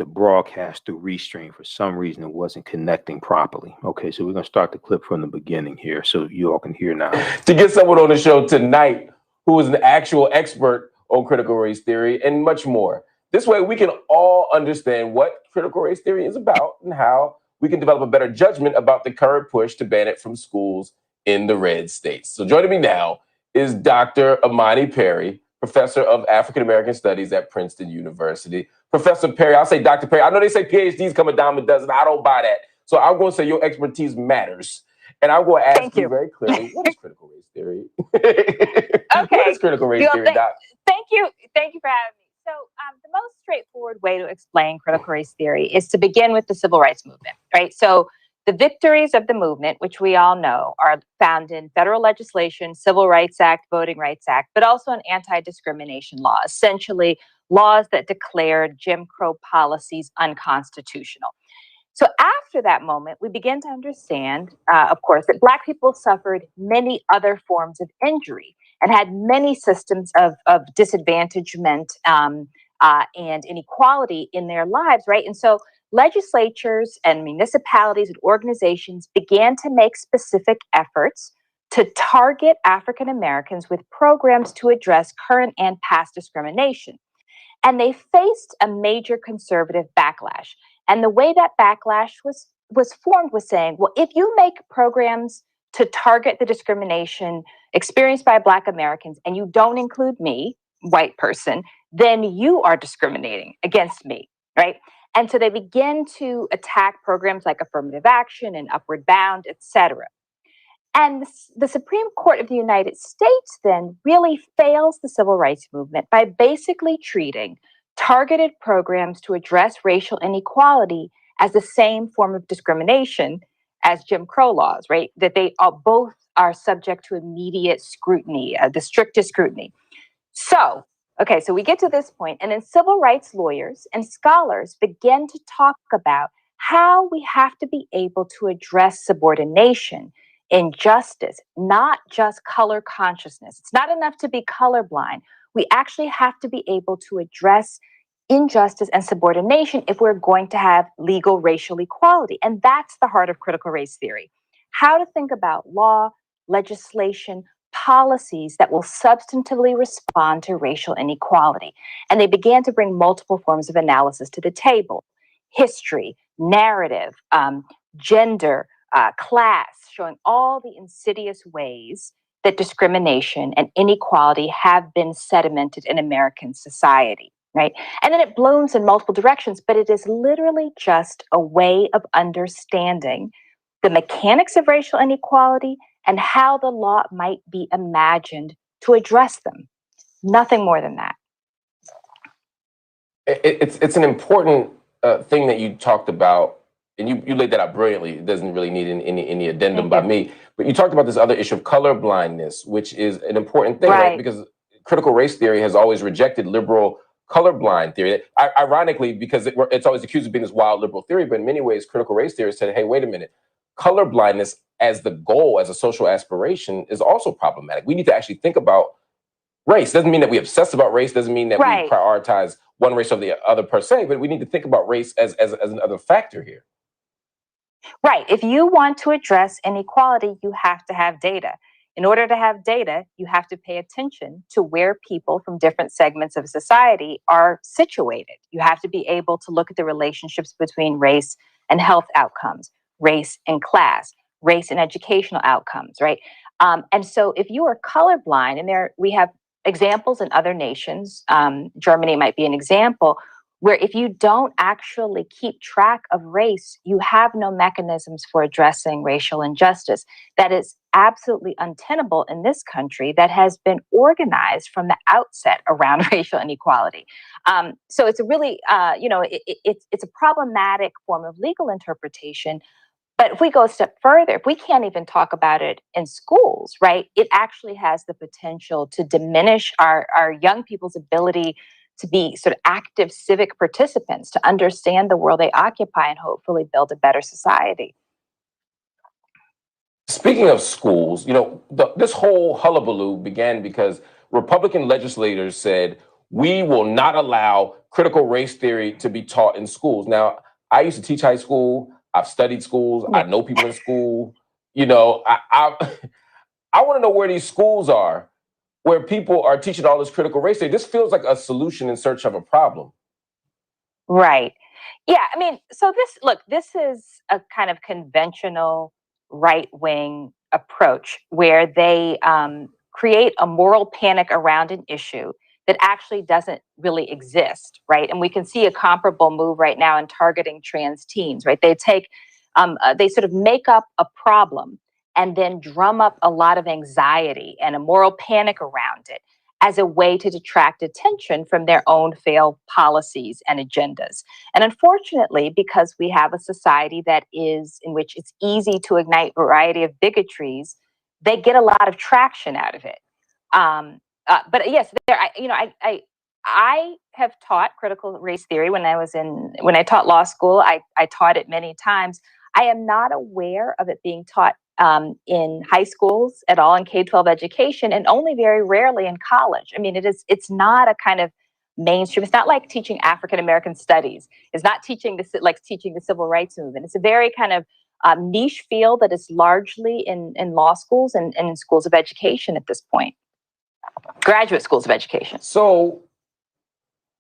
broadcast through Restream. For some reason, it wasn't connecting properly. Okay, so we're gonna start the clip from the beginning here, so you all can hear now. To get someone on the show tonight who is an actual expert on critical race theory and much more. This way, we can all understand what critical race theory is about and how we can develop a better judgment about the current push to ban it from schools in the red states. So joining me now is Dr. Imani Perry, professor of African American Studies at Princeton University. Professor Perry, I'll say Dr. Perry. I know they say PhDs come a dime a dozen. I don't buy that. So I'm going to say your expertise matters. And I'm going to ask you very clearly, what is critical race theory? Okay. What is critical race theory, Doc? Thank you for having me. So the most straightforward way to explain critical race theory is to begin with the civil rights movement, right? So the victories of the movement, which we all know, are found in federal legislation, Civil Rights Act, Voting Rights Act, but also in anti-discrimination law, essentially laws that declared Jim Crow policies unconstitutional. So after that moment, we begin to understand, of course, that Black people suffered many other forms of injury and had many systems of disadvantagement and inequality in their lives, right? And so legislatures and municipalities and organizations began to make specific efforts to target African Americans with programs to address current and past discrimination. And they faced a major conservative backlash. And the way that backlash was formed was saying, well, if you make programs to target the discrimination experienced by Black Americans and you don't include me, white person, then you are discriminating against me, right? And so they begin to attack programs like affirmative action and upward bound, et cetera. And the Supreme Court of the United States then really fails the civil rights movement by basically treating targeted programs to address racial inequality as the same form of discrimination as Jim Crow laws, right? That they are both are subject to immediate scrutiny, the strictest scrutiny. So, okay, so we get to this point, and then civil rights lawyers and scholars begin to talk about how we have to be able to address subordination injustice, not just color consciousness. It's not enough to be colorblind. We actually have to be able to address injustice and subordination if we're going to have legal racial equality. And that's the heart of critical race theory. How to think about law, legislation, policies that will substantively respond to racial inequality. And they began to bring multiple forms of analysis to the table: history, narrative, gender, class, showing all the insidious ways that discrimination and inequality have been sedimented in American society, right? And then it blooms in multiple directions, but it is literally just a way of understanding the mechanics of racial inequality and how the law might be imagined to address them. Nothing more than that. It's an important thing that you talked about, and you laid that out brilliantly. It doesn't really need any addendum by me. But you talked about this other issue of color blindness, which is an important thing, right? Because critical race theory has always rejected liberal colorblind theory. Ironically, because it's always accused of being this wild liberal theory, but in many ways, critical race theory said, hey, wait a minute. Colorblindness as the goal, as a social aspiration, is also problematic. We need to actually think about race. Doesn't mean that we obsess about race, doesn't mean that we prioritize one race over the other per se, but we need to think about race as another factor here. Right. If you want to address inequality, you have to have data. In order to have data, you have to pay attention to where people from different segments of society are situated. You have to be able to look at the relationships between race and health outcomes, race and class, race and educational outcomes, right? And so if you are colorblind, and we have examples in other nations, Germany might be an example, where if you don't actually keep track of race, you have no mechanisms for addressing racial injustice. That is absolutely untenable in this country that has been organized from the outset around racial inequality. So it's a really, it's a problematic form of legal interpretation. But if we go a step further, if we can't even talk about it in schools, right, it actually has the potential to diminish our young people's ability to be sort of active civic participants, to understand the world they occupy and hopefully build a better society. Speaking of schools, this whole hullabaloo began because Republican legislators said, we will not allow critical race theory to be taught in schools. Now, I used to teach high school. I've studied schools. I know people in school. I want to know where these schools are, where people are teaching all this critical race theory. This feels like a solution in search of a problem. Right. Yeah. I mean, so this is a kind of conventional right-wing approach where they create a moral panic around an issue that actually doesn't really exist, right? And we can see a comparable move right now in targeting trans teens, right? They sort of make up a problem and then drum up a lot of anxiety and a moral panic around it as a way to detract attention from their own failed policies and agendas. And unfortunately, because we have a society in which it's easy to ignite a variety of bigotries, they get a lot of traction out of it. But yes, I have taught critical race theory when I taught law school. I taught it many times. I am not aware of it being taught in high schools at all, in K-12 education, and only very rarely in college. I mean, it's not a kind of mainstream. It's not like teaching African American studies. It's not teaching the civil rights movement. It's a very kind of niche field that is largely in law schools and in schools of education at this point, graduate schools of education. So,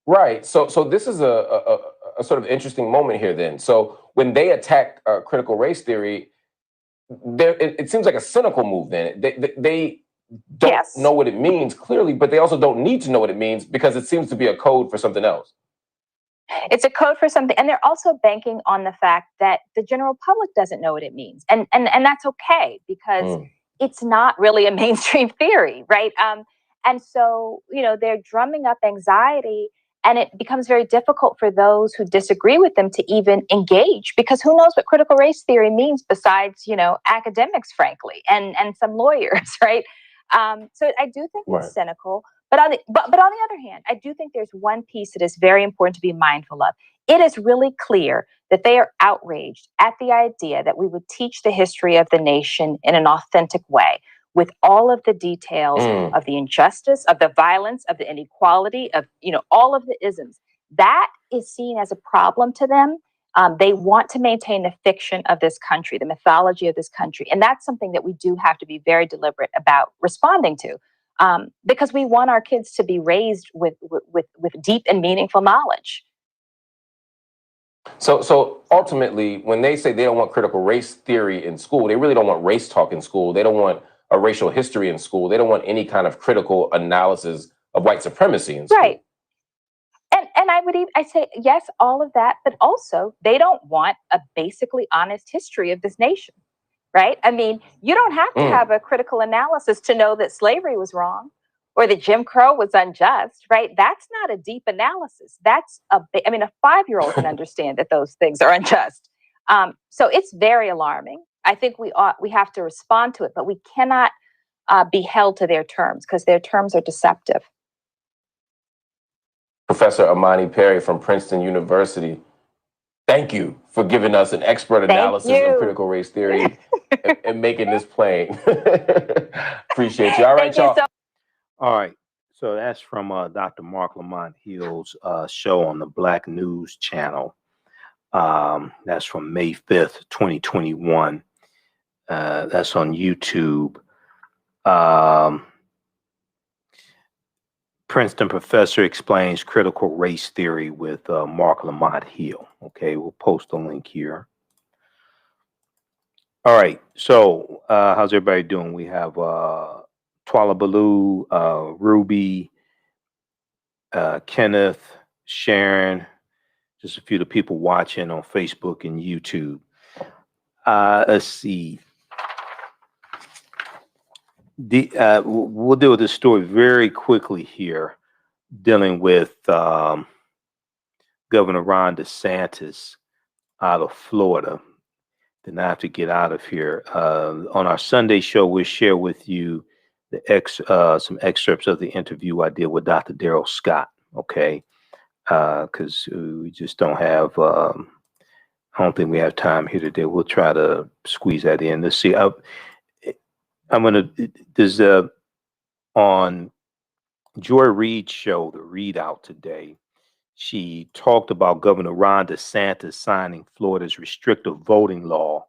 right. So this is a sort of interesting moment here. Then, so when they attack critical race theory, it seems like a cynical move. Then they don't know what it means clearly, but they also don't need to know what it means because it seems to be a code for something else. It's a code for something, and they're also banking on the fact that the general public doesn't know what it means, and that's okay because it's not really a mainstream theory, right? And so they're drumming up anxiety. And it becomes very difficult for those who disagree with them to even engage, because who knows what critical race theory means besides, academics, frankly, and some lawyers, right? So I do think it's cynical. But on the other hand, I do think there's one piece that is very important to be mindful of. it is really clear that they are outraged at the idea that we would teach the history of the nation in an authentic way, with all of the details of the injustice, of the violence, of the inequality, of, all of the isms. That is seen as a problem to them. They want to maintain the fiction of this country, the mythology of this country. And that's something that we do have to be very deliberate about responding to, because we want our kids to be raised with deep and meaningful knowledge. So ultimately, when they say they don't want critical race theory in school, they really don't want race talk in school. They don't want a racial history in school. They don't want any kind of critical analysis of white supremacy in school. Right. And I say, yes, all of that, but also they don't want a basically honest history of this nation, right? I mean, you don't have to have a critical analysis to know that slavery was wrong or that Jim Crow was unjust, right? That's not a deep analysis. That's a 5-year-old can understand that those things are unjust. So it's very alarming. I think we have to respond to it, but we cannot be held to their terms because their terms are deceptive. Professor Amani Perry from Princeton University, thank you for giving us an expert analysis of critical race theory and making this plain. Appreciate you. All right, y'all. All right. So that's from Dr. Mark Lamont Hill's show on the Black News Channel. That's from May 5th, 2021. That's on YouTube. Princeton professor explains critical race theory with Mark Lamont Hill. Okay, we'll post a link here. All right, so how's everybody doing? We have Twala Baloo, Ruby, Kenneth, Sharon, just a few of the people watching on Facebook and YouTube. Let's see. We'll deal with this story very quickly here, dealing with Governor Ron DeSantis out of Florida. Then I have to get out of here. On our Sunday show, we'll share with you some excerpts of the interview I did with Dr. Daryl Scott. Okay, because we just don't have. I don't think we have time here today. We'll try to squeeze that in. Let's see. There's on Joy Reid's show, The Readout today, she talked about Governor Ron DeSantis signing Florida's restrictive voting law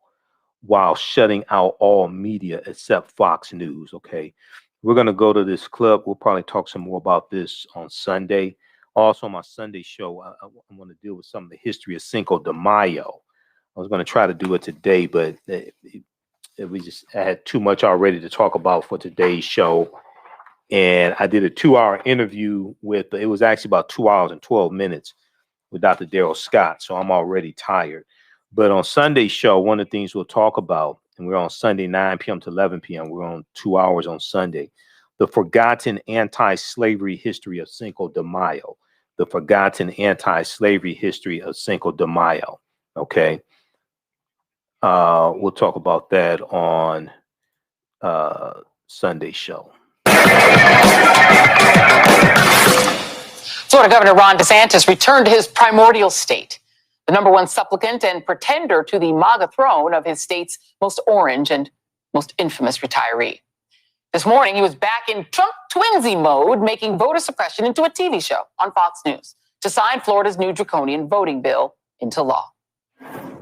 while shutting out all media except Fox News. Okay, we're going to go to this clip. We'll probably talk some more about this on Sunday. Also, on my Sunday show, I want to deal with some of the history of Cinco de Mayo. I was going to try to do it today, but I had too much already to talk about for today's show. And I did a 2-hour interview with, it was actually about 2 hours and 12 minutes with Dr. Daryl Scott. So I'm already tired. But on Sunday's show, one of the things we'll talk about, and we're on Sunday, 9 p.m. to 11 p.m. We're on 2 hours on Sunday. The forgotten anti-slavery history of Cinco de Mayo. The forgotten anti-slavery history of Cinco de Mayo. Okay. We'll talk about that on Sunday's show. Florida Governor Ron DeSantis returned to his primordial state, the #1 supplicant and pretender to the MAGA throne of his state's most orange and most infamous retiree. This morning, he was back in Trump twinsy mode, making voter suppression into a TV show on Fox News to sign Florida's new draconian voting bill into law.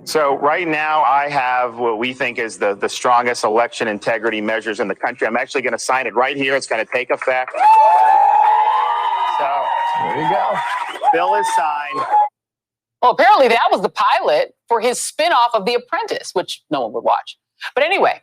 So right now I have what we think is the strongest election integrity measures in the country. I'm actually going to sign it right here. It's going to take effect. So there you go. Bill is signed. Well, apparently that was the pilot for his spinoff of The Apprentice, which no one would watch. But anyway,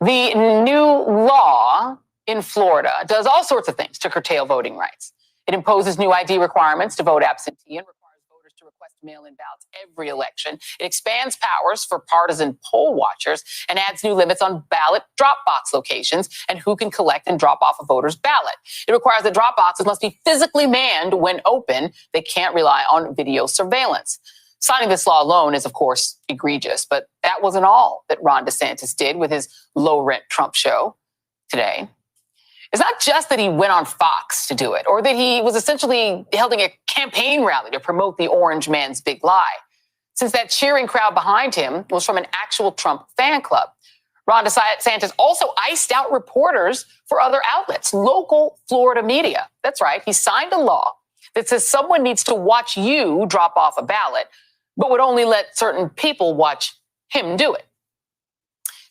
the new law in Florida does all sorts of things to curtail voting rights. It imposes new ID requirements to vote absentee and requires voters to request mail-in ballots every election. It expands powers for partisan poll watchers and adds new limits on ballot drop box locations and who can collect and drop off a voter's ballot. It requires that drop boxes must be physically manned when open. They can't rely on video surveillance. Signing this law alone is, of course, egregious, but that wasn't all that Ron DeSantis did with his low-rent Trump show today. is not just that he went on Fox to do it, or that he was essentially holding a campaign rally to promote the orange man's big lie, since that cheering crowd behind him was from an actual Trump fan club. Ron DeSantis also iced out reporters for other outlets, local Florida media. That's right, he signed a law that says someone needs to watch you drop off a ballot, but would only let certain people watch him do it.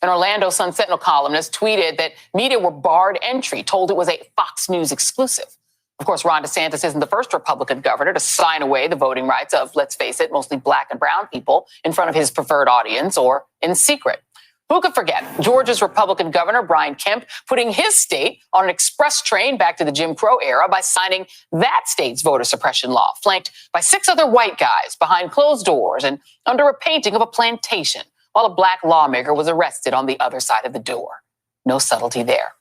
An Orlando Sun-Sentinel columnist tweeted that media were barred entry, told it was a Fox News exclusive. Of course, Ron DeSantis isn't the first Republican governor to sign away the voting rights of, let's face it, mostly black and brown people in front of his preferred audience or in secret. Who could forget Georgia's Republican governor, Brian Kemp, putting his state on an express train back to the Jim Crow era by signing that state's voter suppression law, flanked by 6 other white guys behind closed doors and under a painting of a plantation, while a black lawmaker was arrested on the other side of the door. No subtlety there.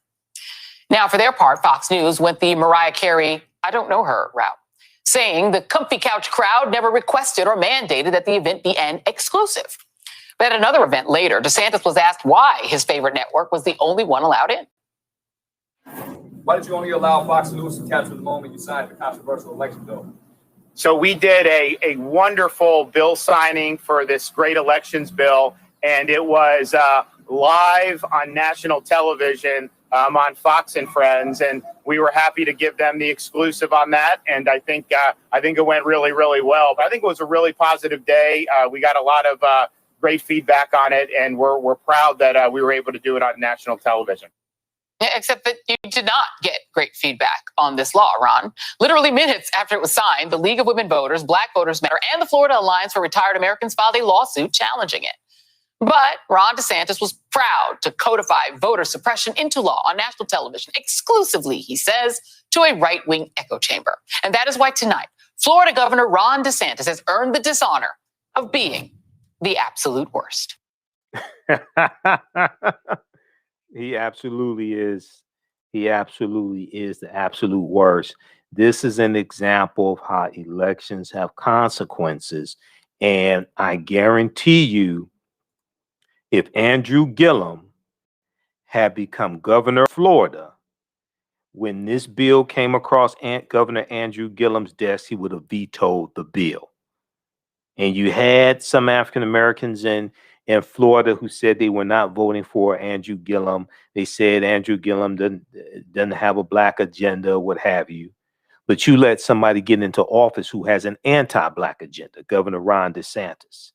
Now, for their part, Fox News went the Mariah Carey, I don't know her route, saying the comfy couch crowd never requested or mandated that the event be an exclusive. But at another event later, DeSantis was asked why his favorite network was the only one allowed in. Why did you only allow Fox News to capture the moment you signed the controversial election bill? So we did a wonderful bill signing for this great elections bill, and it was live on national television on Fox and Friends, and we were happy to give them the exclusive on that. And I think it went really, really well. But I think it was a really positive day. We got a lot of great feedback on it, and we're proud that we were able to do it on national television. Yeah, except that you did not get great feedback on this law, Ron. Literally minutes after it was signed, the League of Women Voters, Black Voters Matter, and the Florida Alliance for Retired Americans filed a lawsuit challenging it. But Ron DeSantis was proud to codify voter suppression into law on national television, exclusively, he says, to a right-wing echo chamber. And that is why tonight, Florida Governor Ron DeSantis has earned the dishonor of being the absolute worst. He absolutely is. He absolutely is the absolute worst. This is an example of how elections have consequences. And I guarantee you, if Andrew Gillum had become governor of Florida, when this bill came across Governor Andrew Gillum's desk, he would have vetoed the bill. And you had some African Americans in Florida who said they were not voting for Andrew Gillum. They said Andrew Gillum doesn't have a black agenda, what have you. But you let somebody get into office who has an anti-black agenda, Governor Ron DeSantis.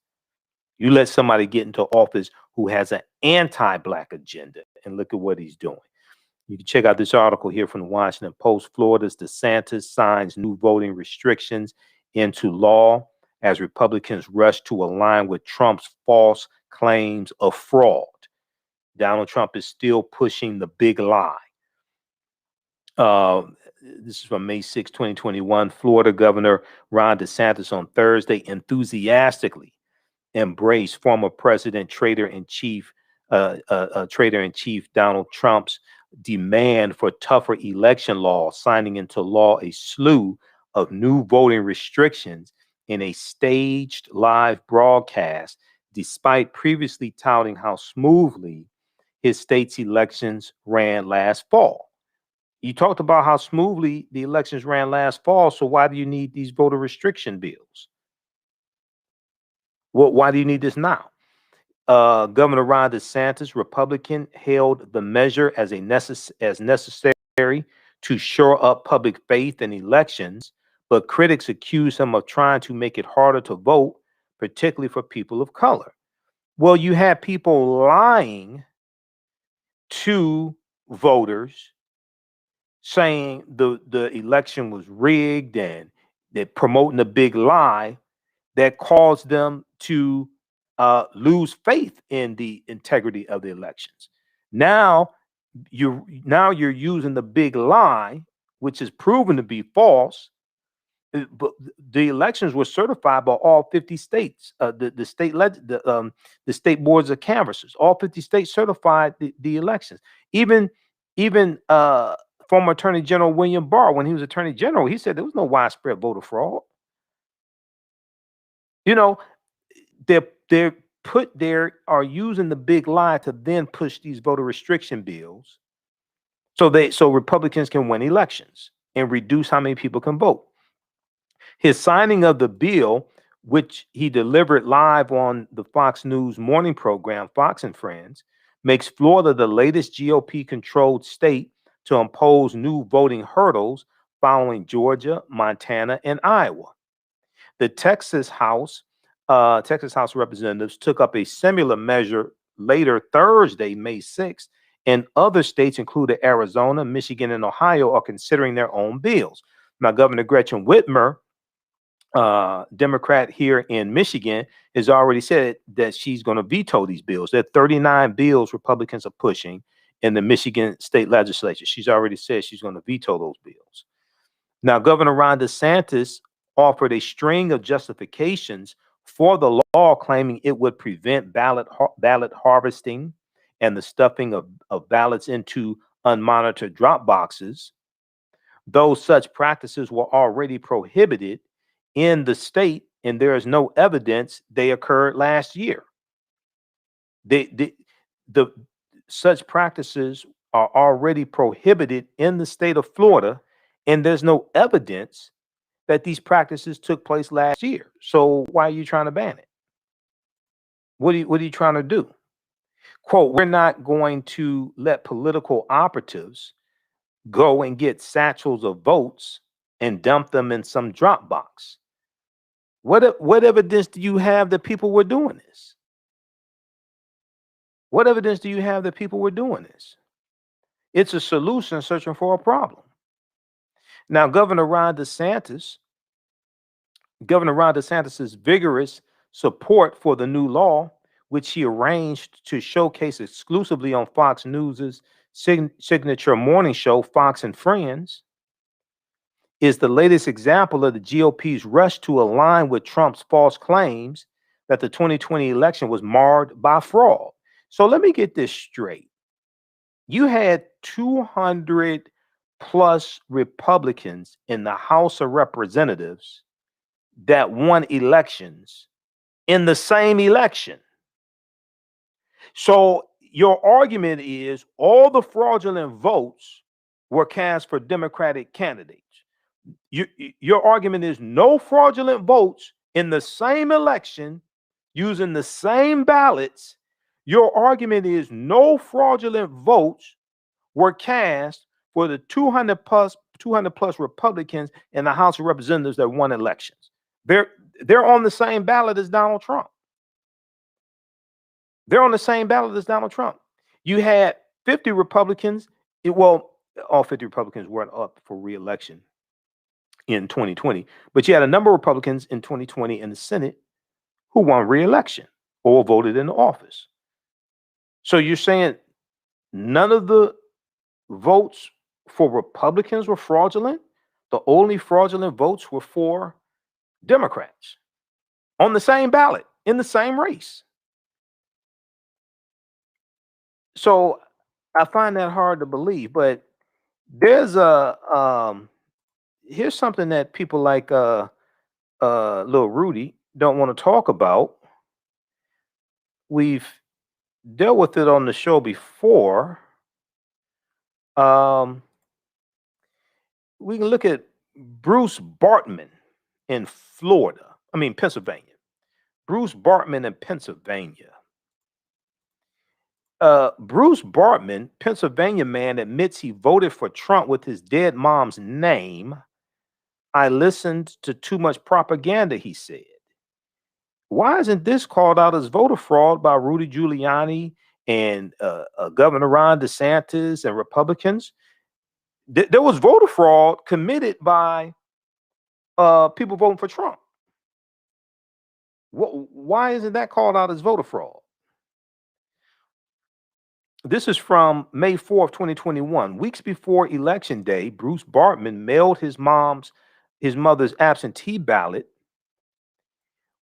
You let somebody get into office who has an anti-black agenda, and look at what he's doing. You can check out this article here from the Washington Post. Florida's DeSantis signs new voting restrictions into law as Republicans rush to align with Trump's false claims of fraud. Donald Trump is still pushing the big lie. This is from May 6, 2021. Florida Governor Ron DeSantis on Thursday enthusiastically embraced former President Traitor-in-Chief Donald Trump's demand for tougher election laws, signing into law a slew of new voting restrictions in a staged live broadcast, despite previously touting how smoothly his state's elections ran last fall. You talked about how smoothly the elections ran last fall, so why do you need these voter restriction bills? Well, why do you need this now? Governor Ron DeSantis, Republican, hailed the measure as necessary to shore up public faith in elections, but critics accuse him of trying to make it harder to vote, particularly for people of color. Well, you had people lying to voters, saying the election was rigged, and they're promoting a big lie that caused them to lose faith in the integrity of the elections. Now you're using the big lie, which is proven to be false. But the elections were certified by all 50 states. The state boards of canvassers, all 50 states certified the elections. Even former Attorney General William Barr, when he was Attorney General, he said there was no widespread voter fraud. You know, they're using the big lie to then push these voter restriction bills So Republicans can win elections and reduce how many people can vote. His signing of the bill, which he delivered live on the Fox News morning program, Fox and Friends, makes Florida the latest GOP-controlled state to impose new voting hurdles following Georgia, Montana, and Iowa. The Texas House of Representatives took up a similar measure later Thursday, May 6th, and other states, including Arizona, Michigan, and Ohio, are considering their own bills. Now, Governor Gretchen Whitmer, Democrat here in Michigan, has already said that she's going to veto these bills. There are 39 bills Republicans are pushing in the Michigan state legislature. She's already said she's going to veto those bills. Now, Governor Ron DeSantis offered a string of justifications for the law, claiming it would prevent ballot harvesting and the stuffing of ballots into unmonitored drop boxes, though such practices were already prohibited in the state, and there is no evidence they occurred last year. Such practices are already prohibited in the state of Florida, and there's no evidence that these practices took place last year. So why are you trying to ban it? What are you trying to do? Quote, we're not going to let political operatives go and get satchels of votes and dump them in some drop box. What evidence do you have that people were doing this? What evidence do you have that people were doing this? It's a solution searching for a problem. Now, Governor Ron DeSantis's vigorous support for the new law, which he arranged to showcase exclusively on Fox News's signature morning show, Fox and Friends, is the latest example of the GOP's rush to align with Trump's false claims that the 2020 election was marred by fraud. So let me get this straight. You had 200 plus Republicans in the House of Representatives that won elections in the same election. So your argument is all the fraudulent votes were cast for Democratic candidates. Your argument is no fraudulent votes in the same election using the same ballots. Your argument is no fraudulent votes were cast for the 200 plus Republicans in the House of Representatives that won elections. They're on the same ballot as Donald Trump. They're on the same ballot as Donald Trump. You had 50 Republicans. All 50 Republicans weren't up for re-election in 2020, but you had a number of Republicans in 2020 in the Senate who won re-election or voted in office. So you're saying none of the votes for Republicans were fraudulent? The only fraudulent votes were for Democrats on the same ballot in the same race. So I find that hard to believe, but there's here's something that people like Lil Rudy don't want to talk about. We've dealt with it on the show before. We can look at Bruce Bartman in Pennsylvania. Bruce Bartman in Pennsylvania. Bruce Bartman, Pennsylvania man, admits he voted for Trump with his dead mom's name. I listened to too much propaganda, he said. Why isn't this called out as voter fraud by Rudy Giuliani and Governor Ron DeSantis and Republicans? There was voter fraud committed by people voting for Trump. Why isn't that called out as voter fraud? This is from May 4th, 2021. Weeks before Election Day, Bruce Bartman mailed his mother's absentee ballot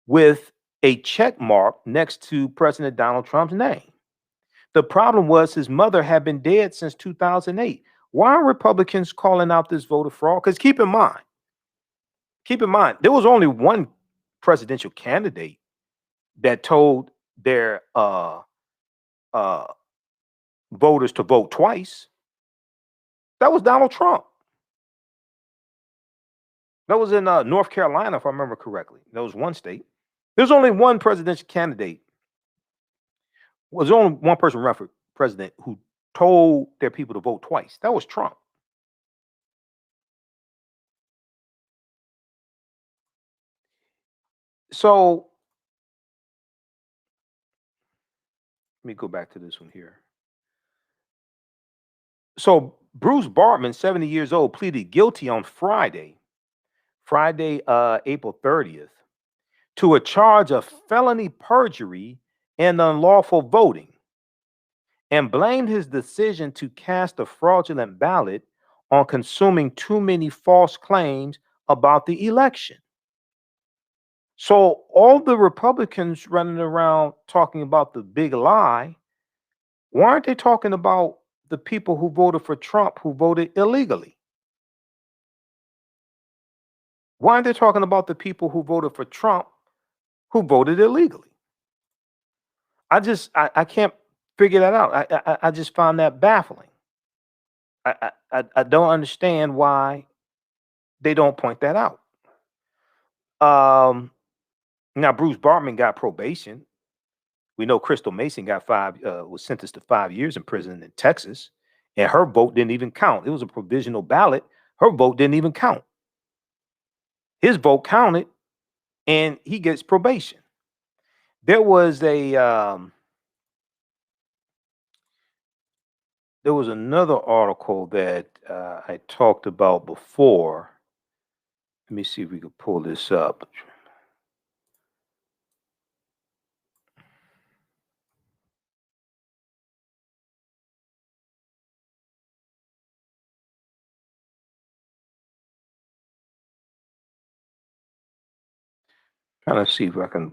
with a check mark next to President Donald Trump's name. The problem was his mother had been dead since 2008. Why are Republicans calling out this voter fraud? Because keep in mind, there was only one presidential candidate that told their voters to vote twice. That was Donald Trump. That was in North Carolina, if I remember correctly. That was one state. There's only one presidential candidate. Was only one person run for president who told their people to vote twice. That was Trump. So let me go back to this one here. So Bruce Bartman, 70 years old, pleaded guilty on Friday, April 30th, to a charge of felony perjury and unlawful voting, and blamed his decision to cast a fraudulent ballot on consuming too many false claims about the election. So all the Republicans running around talking about the big lie, why aren't they talking about the people who voted for Trump who voted illegally? Why aren't they talking about the people who voted for Trump who voted illegally? I can't figure that out. I just found that baffling. I don't understand why they don't point that out. Now Bruce Bartman got probation. We know Crystal Mason was sentenced to 5 years in prison in Texas, and her vote didn't even count. It was a provisional ballot. Her vote didn't even count. His vote counted, and he gets probation. There was another article that I talked about before. Let me see if we could pull this up. Trying to see if I can.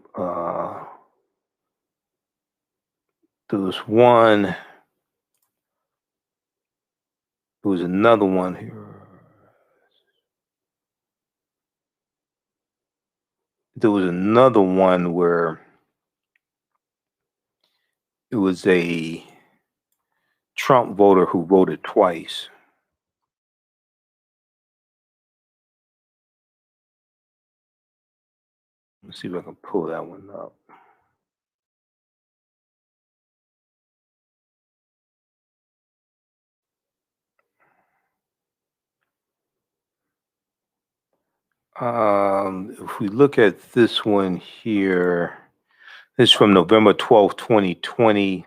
There was one. There was another one here. There was another one where it was a Trump voter who voted twice. Let's see if I can pull that one up. If we look at this one here, this is from November 12th, 2020.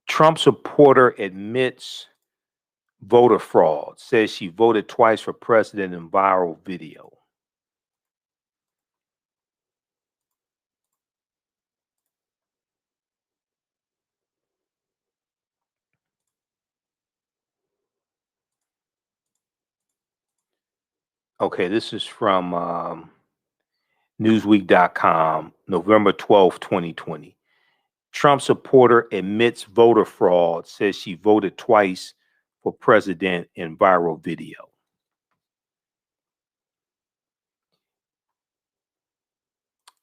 Trump supporter admits voter fraud, says she voted twice for president in viral video. Okay, this is from Newsweek.com, November 12th, 2020. Trump supporter admits voter fraud, says she voted twice for president in viral video.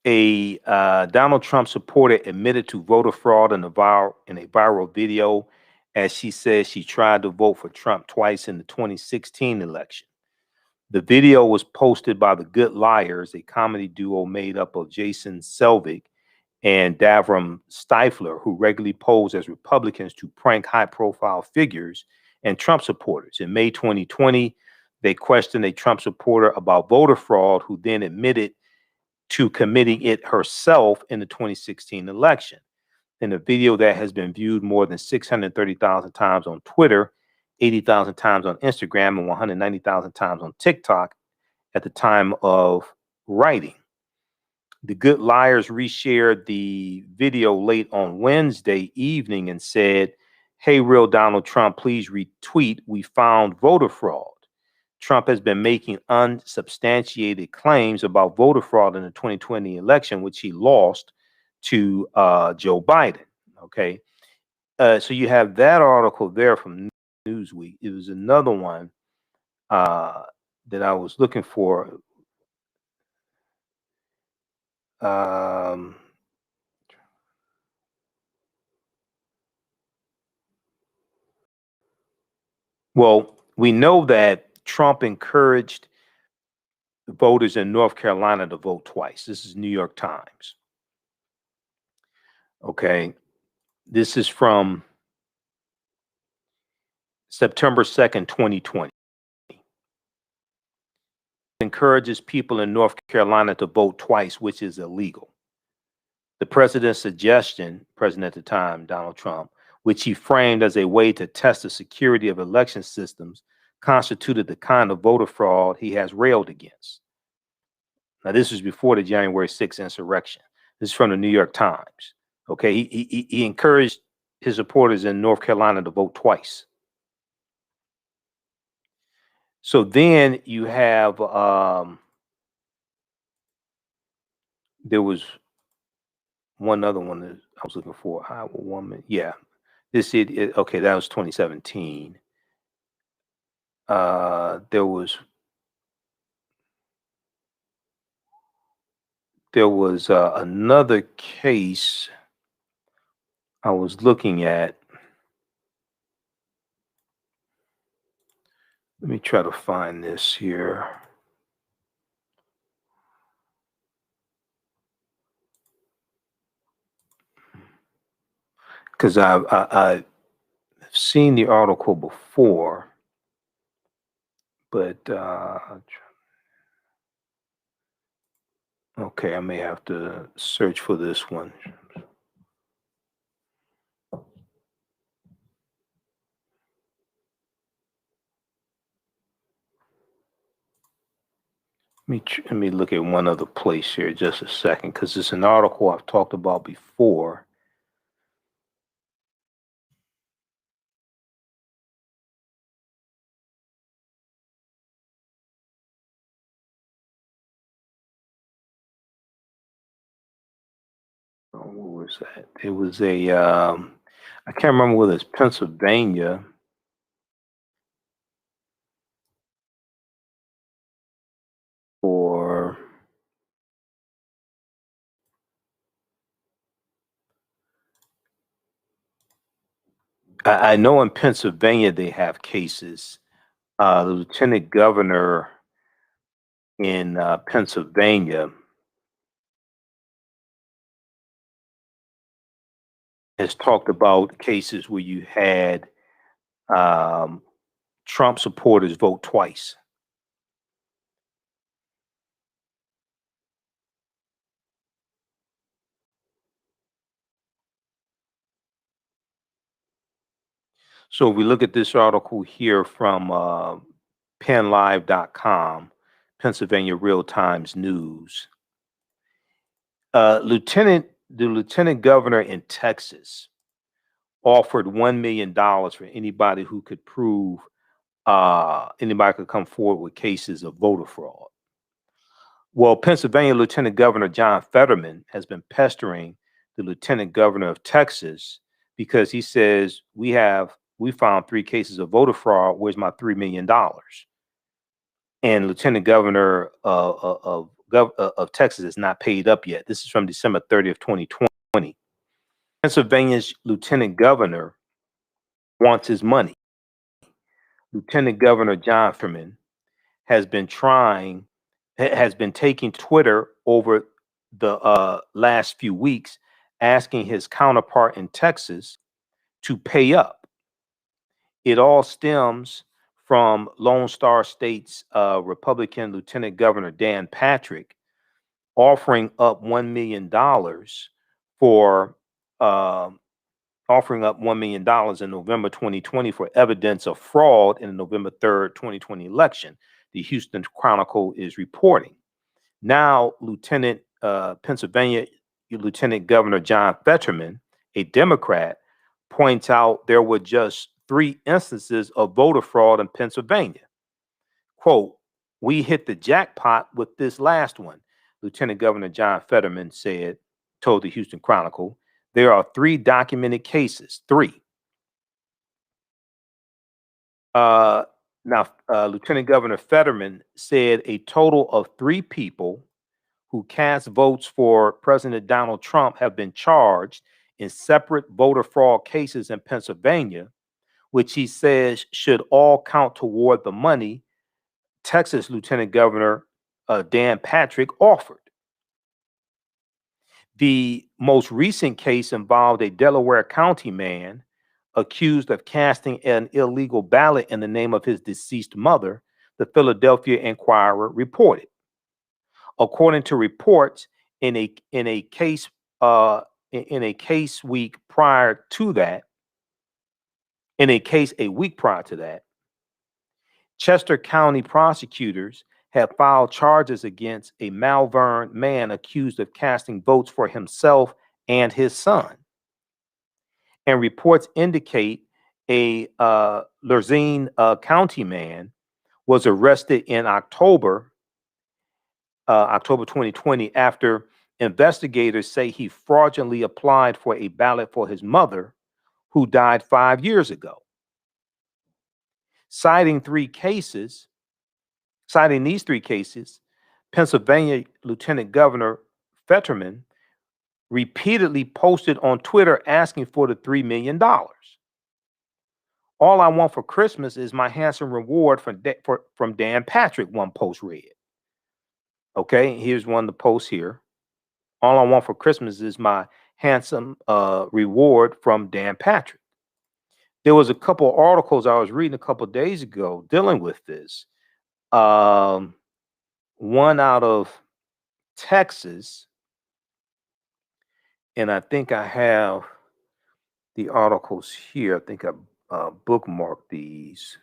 A Donald Trump supporter admitted to voter fraud in a viral video, as she says she tried to vote for Trump twice in the 2016 election. The video was posted by the Good Liars, a comedy duo made up of Jason Selvig and Davram Stifler, who regularly pose as Republicans to prank high-profile figures and Trump supporters. In May 2020, they questioned a Trump supporter about voter fraud, who then admitted to committing it herself in the 2016 election. In a video that has been viewed more than 630,000 times on Twitter, 80,000 times on Instagram, and 190,000 times on TikTok at the time of writing. The Good Liars reshared the video late on Wednesday evening and said, "Hey, real Donald Trump, please retweet. We found voter fraud." Trump has been making unsubstantiated claims about voter fraud in the 2020 election, which he lost to Joe Biden. Okay. So you have that article there from Newsweek. It was another one that I was looking for. Well, we know that Trump encouraged voters in North Carolina to vote twice. This is New York Times. Okay. This is from September 2nd, 2020. Encourages people in North Carolina to vote twice, which is illegal. The president's suggestion, president at the time, Donald Trump, which he framed as a way to test the security of election systems, constituted the kind of voter fraud he has railed against. Now, this was before the January 6th insurrection. This is from the New York Times. Okay, he encouraged his supporters in North Carolina to vote twice. So then you have, there was one other one that I was looking for, Iowa woman. Yeah, this okay, that was 2017. There was another case I was looking at. Let me try to find this here. Because I've seen the article before, but okay, I may have to search for this one. Let me look at one other place here just a second, because it's an article I've talked about before. What was that? It was a, I can't remember whether it's Pennsylvania. Or I know in Pennsylvania they have cases. The lieutenant governor in Pennsylvania has talked about cases where you had Trump supporters vote twice. So if we look at this article here from PennLive.com, Pennsylvania Real Times News, the lieutenant governor in Texas offered $1 million for anybody who could prove anybody could come forward with cases of voter fraud. Well, Pennsylvania Lieutenant Governor John Fetterman has been pestering the Lieutenant Governor of Texas because he says we found 3 cases of voter fraud. Where's my $3 million? And Lieutenant Governor of Texas is not paid up yet. This is from December 30th, 2020. Pennsylvania's Lieutenant Governor wants his money. Lieutenant Governor John Fetterman has been taking Twitter over the last few weeks, asking his counterpart in Texas to pay up. It all stems from Lone Star State's Republican Lieutenant Governor Dan Patrick offering up $1 million in November 2020 for evidence of fraud in the November 3rd, 2020 election. The Houston Chronicle is reporting. Now, Pennsylvania Lieutenant Governor John Fetterman, a Democrat, points out there were just 3 instances of voter fraud in Pennsylvania. Quote, "We hit the jackpot with this last one," Lieutenant Governor John Fetterman told the Houston Chronicle. There are 3 documented cases, 3. Lieutenant Governor Fetterman said a total of 3 people who cast votes for President Donald Trump have been charged in separate voter fraud cases in Pennsylvania, which he says should all count toward the money Texas Lieutenant Governor Dan Patrick offered. The most recent case involved a Delaware County man accused of casting an illegal ballot in the name of his deceased mother, the Philadelphia Inquirer reported. According to reports, in a case week prior to that, Chester County prosecutors have filed charges against a Malvern man accused of casting votes for himself and his son. And reports indicate a Luzerne County man was arrested in October 2020 after investigators say he fraudulently applied for a ballot for his mother, who died 5 years ago. Citing these three cases, Pennsylvania Lieutenant Governor Fetterman repeatedly posted on Twitter asking for the $3 million. All I want for Christmas is my handsome reward from Dan Patrick, one post read. Okay, here's one of the posts here. All I want for Christmas is my handsome reward from Dan Patrick. There was a couple of articles I was reading a couple of days ago dealing with this. One out of Texas, and I think I have the articles here. I think I bookmarked these.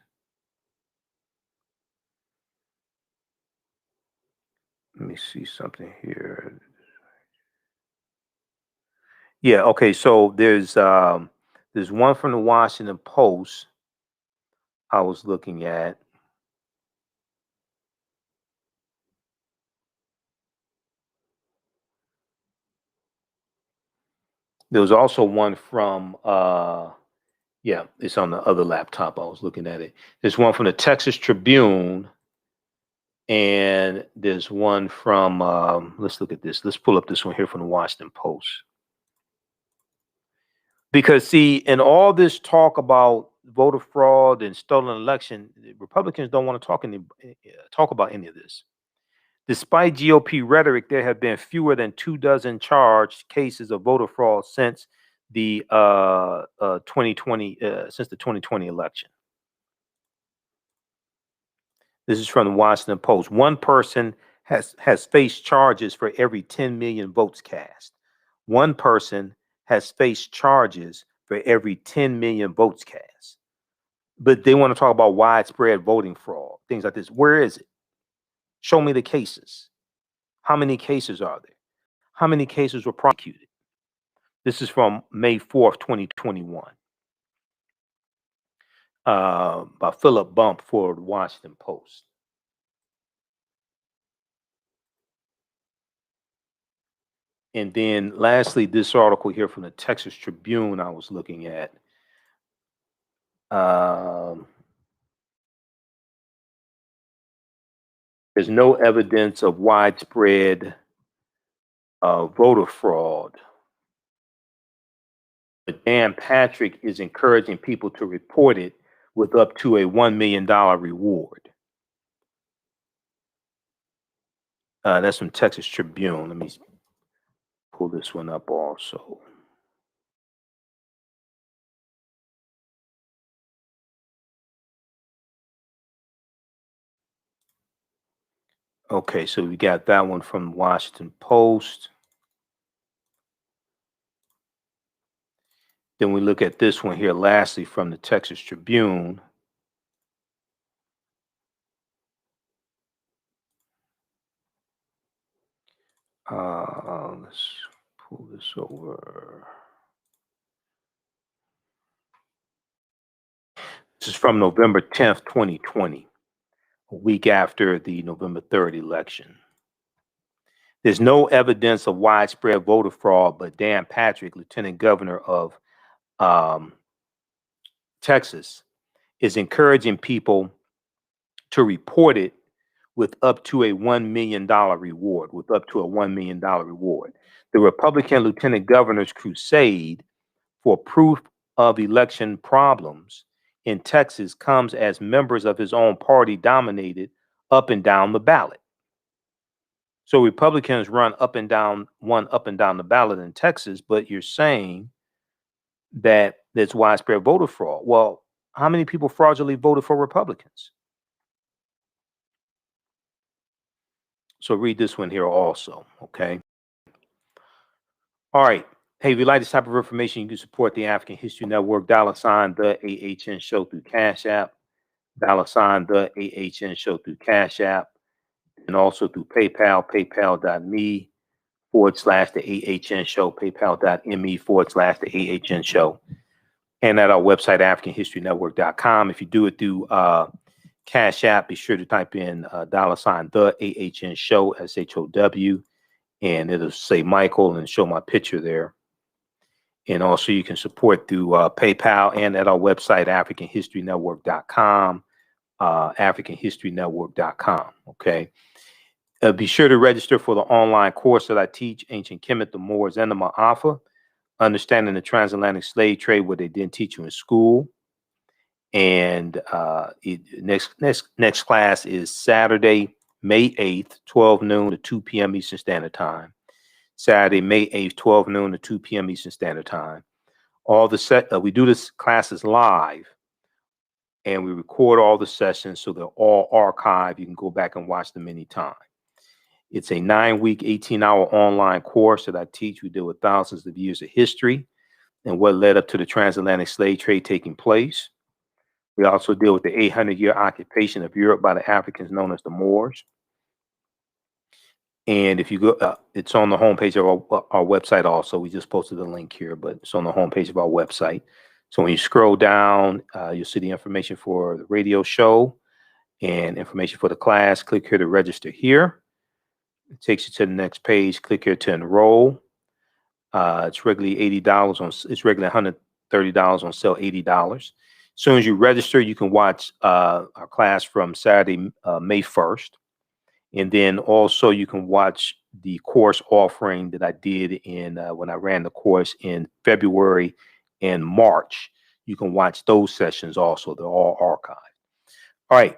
Let me see something here. Yeah, okay, so there's one from the Washington Post I was looking at. There was also one from, yeah, it's on the other laptop. I was looking at it. There's one from the Texas Tribune, and there's one from, let's look at this. Let's pull up this one here from the Washington Post. Because, see, in all this talk about voter fraud and stolen election, Republicans don't want to talk about any of this. Despite GOP rhetoric, there have been fewer than 24 charged cases of voter fraud since the 2020 election. This is from the Washington Post. One person has faced charges for every 10 million votes cast. One person has faced charges for every 10 million votes cast. But they want to talk about widespread voting fraud, things like this. Where is it? Show me the cases. How many cases are there? How many cases were prosecuted? This is from May 4th, 2021. By Philip Bump for the Washington Post. And then lastly, this article here from the Texas Tribune I was looking at. There's no evidence of widespread voter fraud. But Dan Patrick is encouraging people to report it with up to a $1 million reward. That's from Texas Tribune. Let me pull this one up also. Okay, so we got that one from Washington Post. Then we look at this one here, lastly, from the Texas Tribune. Let's pull this over. This is from November 10th, 2020, a week after the November 3rd election. There's no evidence of widespread voter fraud, but Dan Patrick, Lieutenant Governor of Texas, is encouraging people to report it with up to a $1 million reward, The Republican Lieutenant Governor's crusade for proof of election problems in Texas comes as members of his own party dominated up and down the ballot. So Republicans run up and down the ballot in Texas, but you're saying that there's widespread voter fraud. Well, how many people fraudulently voted for Republicans? So read this one here also, okay? All right. Hey, if you like this type of information, you can support the African History Network, $ the AHN Show through Cash App, $ the AHN Show through Cash App, and also through PayPal, paypal.me / the AHN Show, paypal.me / the AHN Show, and at our website, AfricanHistoryNetwork.com. If you do it through Cash App, be sure to type in $ the AHN Show, SHOW, and it'll say Michael and show my picture there. And also you can support through PayPal and at our website, AfricanHistoryNetwork.com, AfricanHistoryNetwork.com, okay? Be sure to register for the online course that I teach, Ancient Kemet, the Moors, and the Ma'afa, Understanding the Transatlantic Slave Trade, what they didn't teach you in school. And next class is Saturday, May 8th, 12 noon to 2 p.m. Eastern Standard Time. Saturday, May 8th, 12 noon to 2 p.m. Eastern Standard Time. We do this classes live, and we record all the sessions, so they're all archived. You can go back and watch them anytime. It's a 9-week, 18-hour online course that I teach. We deal with thousands of years of history and what led up to the transatlantic slave trade taking place. We also deal with the 800-year occupation of Europe by the Africans known as the Moors. And if you go, it's on the homepage of our website also. We just posted a link here, but it's on the homepage of our website. So when you scroll down, you'll see the information for the radio show and information for the class. Click here to register here. It takes you to the next page. Click here to enroll. It's regularly $80 it's regularly $130 on sale, $80. As soon as you register, you can watch our class from Saturday, May 1st. And then also you can watch the course offering that I did in when I ran the course in February and March. You can watch those sessions also. They're all archived. All right.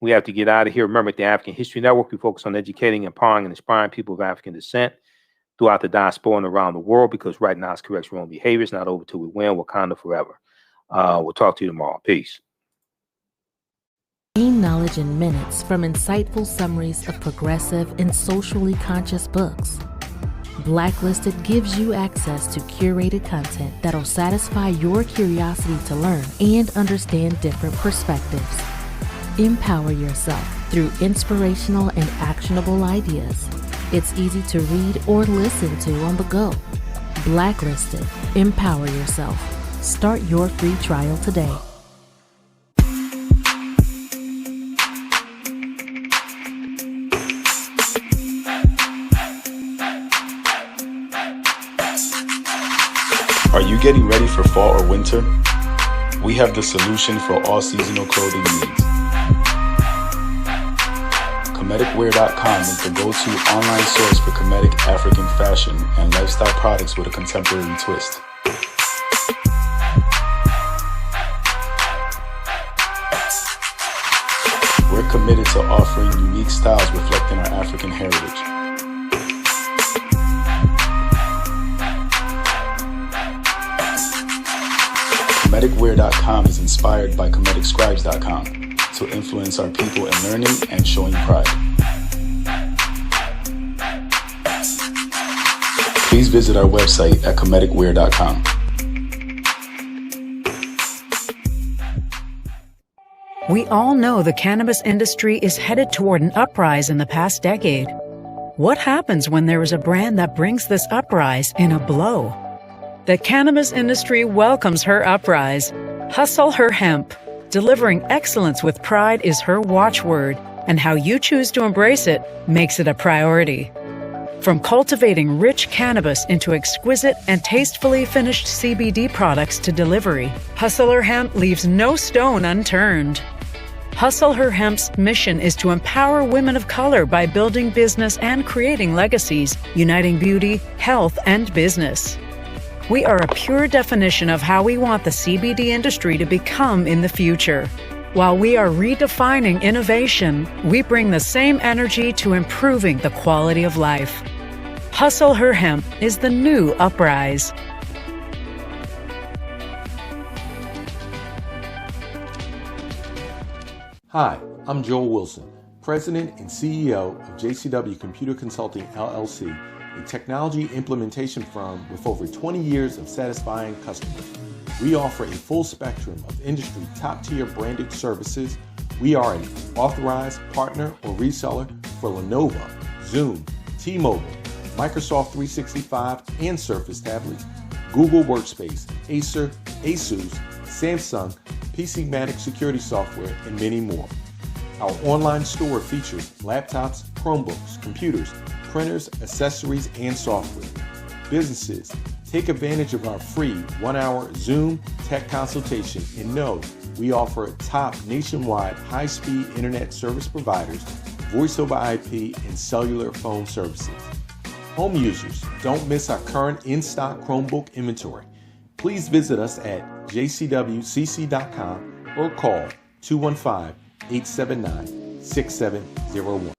We have to get out of here. Remember, at the African History Network, we focus on educating, empowering, and inspiring people of African descent throughout the diaspora and around the world, because right now it's correct wrong behavior. It's not over till we win. Wakanda forever. We'll talk to you tomorrow. Peace. Gain knowledge in minutes from insightful summaries of progressive and socially conscious books. Blacklisted gives you access to curated content that'll satisfy your curiosity to learn and understand different perspectives. Empower yourself through inspirational and actionable ideas. It's easy to read or listen to on the go. Blacklisted. Empower yourself. Start your free trial today. Are you getting ready for fall or winter? We have the solution for all seasonal clothing needs. Kemeticwear.com is the go-to online source for Kemetic African fashion and lifestyle products with a contemporary twist. We're committed to offering unique styles reflecting our African heritage. Kemeticwear.com is inspired by KemeticScribes.com to influence our people in learning and showing pride. Please visit our website at Kemeticwear.com. We all know the cannabis industry is headed toward an uprise in the past decade. What happens when there is a brand that brings this uprise in a blow? The cannabis industry welcomes her uprise. Hustle her hemp. Delivering excellence with pride is her watchword, and how you choose to embrace it makes it a priority. From cultivating rich cannabis into exquisite and tastefully finished CBD products to delivery, Hustle Her Hemp leaves no stone unturned. Hustle Her Hemp's mission is to empower women of color by building business and creating legacies, uniting beauty, health, and business. We are a pure definition of how we want the CBD industry to become in the future. While we are redefining innovation, we bring the same energy to improving the quality of life. Hustle Her Hemp is the new Uprise. Hi, I'm Joel Wilson, President and CEO of JCW Computer Consulting LLC, a technology implementation firm with over 20 years of satisfying customers. We offer a full spectrum of industry top-tier branded services. We are an authorized partner or reseller for Lenovo, Zoom, T-Mobile, Microsoft 365 and Surface tablets, Google Workspace, Acer, Asus, Samsung, PCmatic security software, and many more. Our online store features laptops, Chromebooks, computers, printers, accessories, and software. Businesses, take advantage of our free 1-hour Zoom tech consultation and know we offer top nationwide high-speed internet service providers, voice over IP, and cellular phone services. Home users, don't miss our current in-stock Chromebook inventory. Please visit us at jcwcc.com or call 215-879-6701.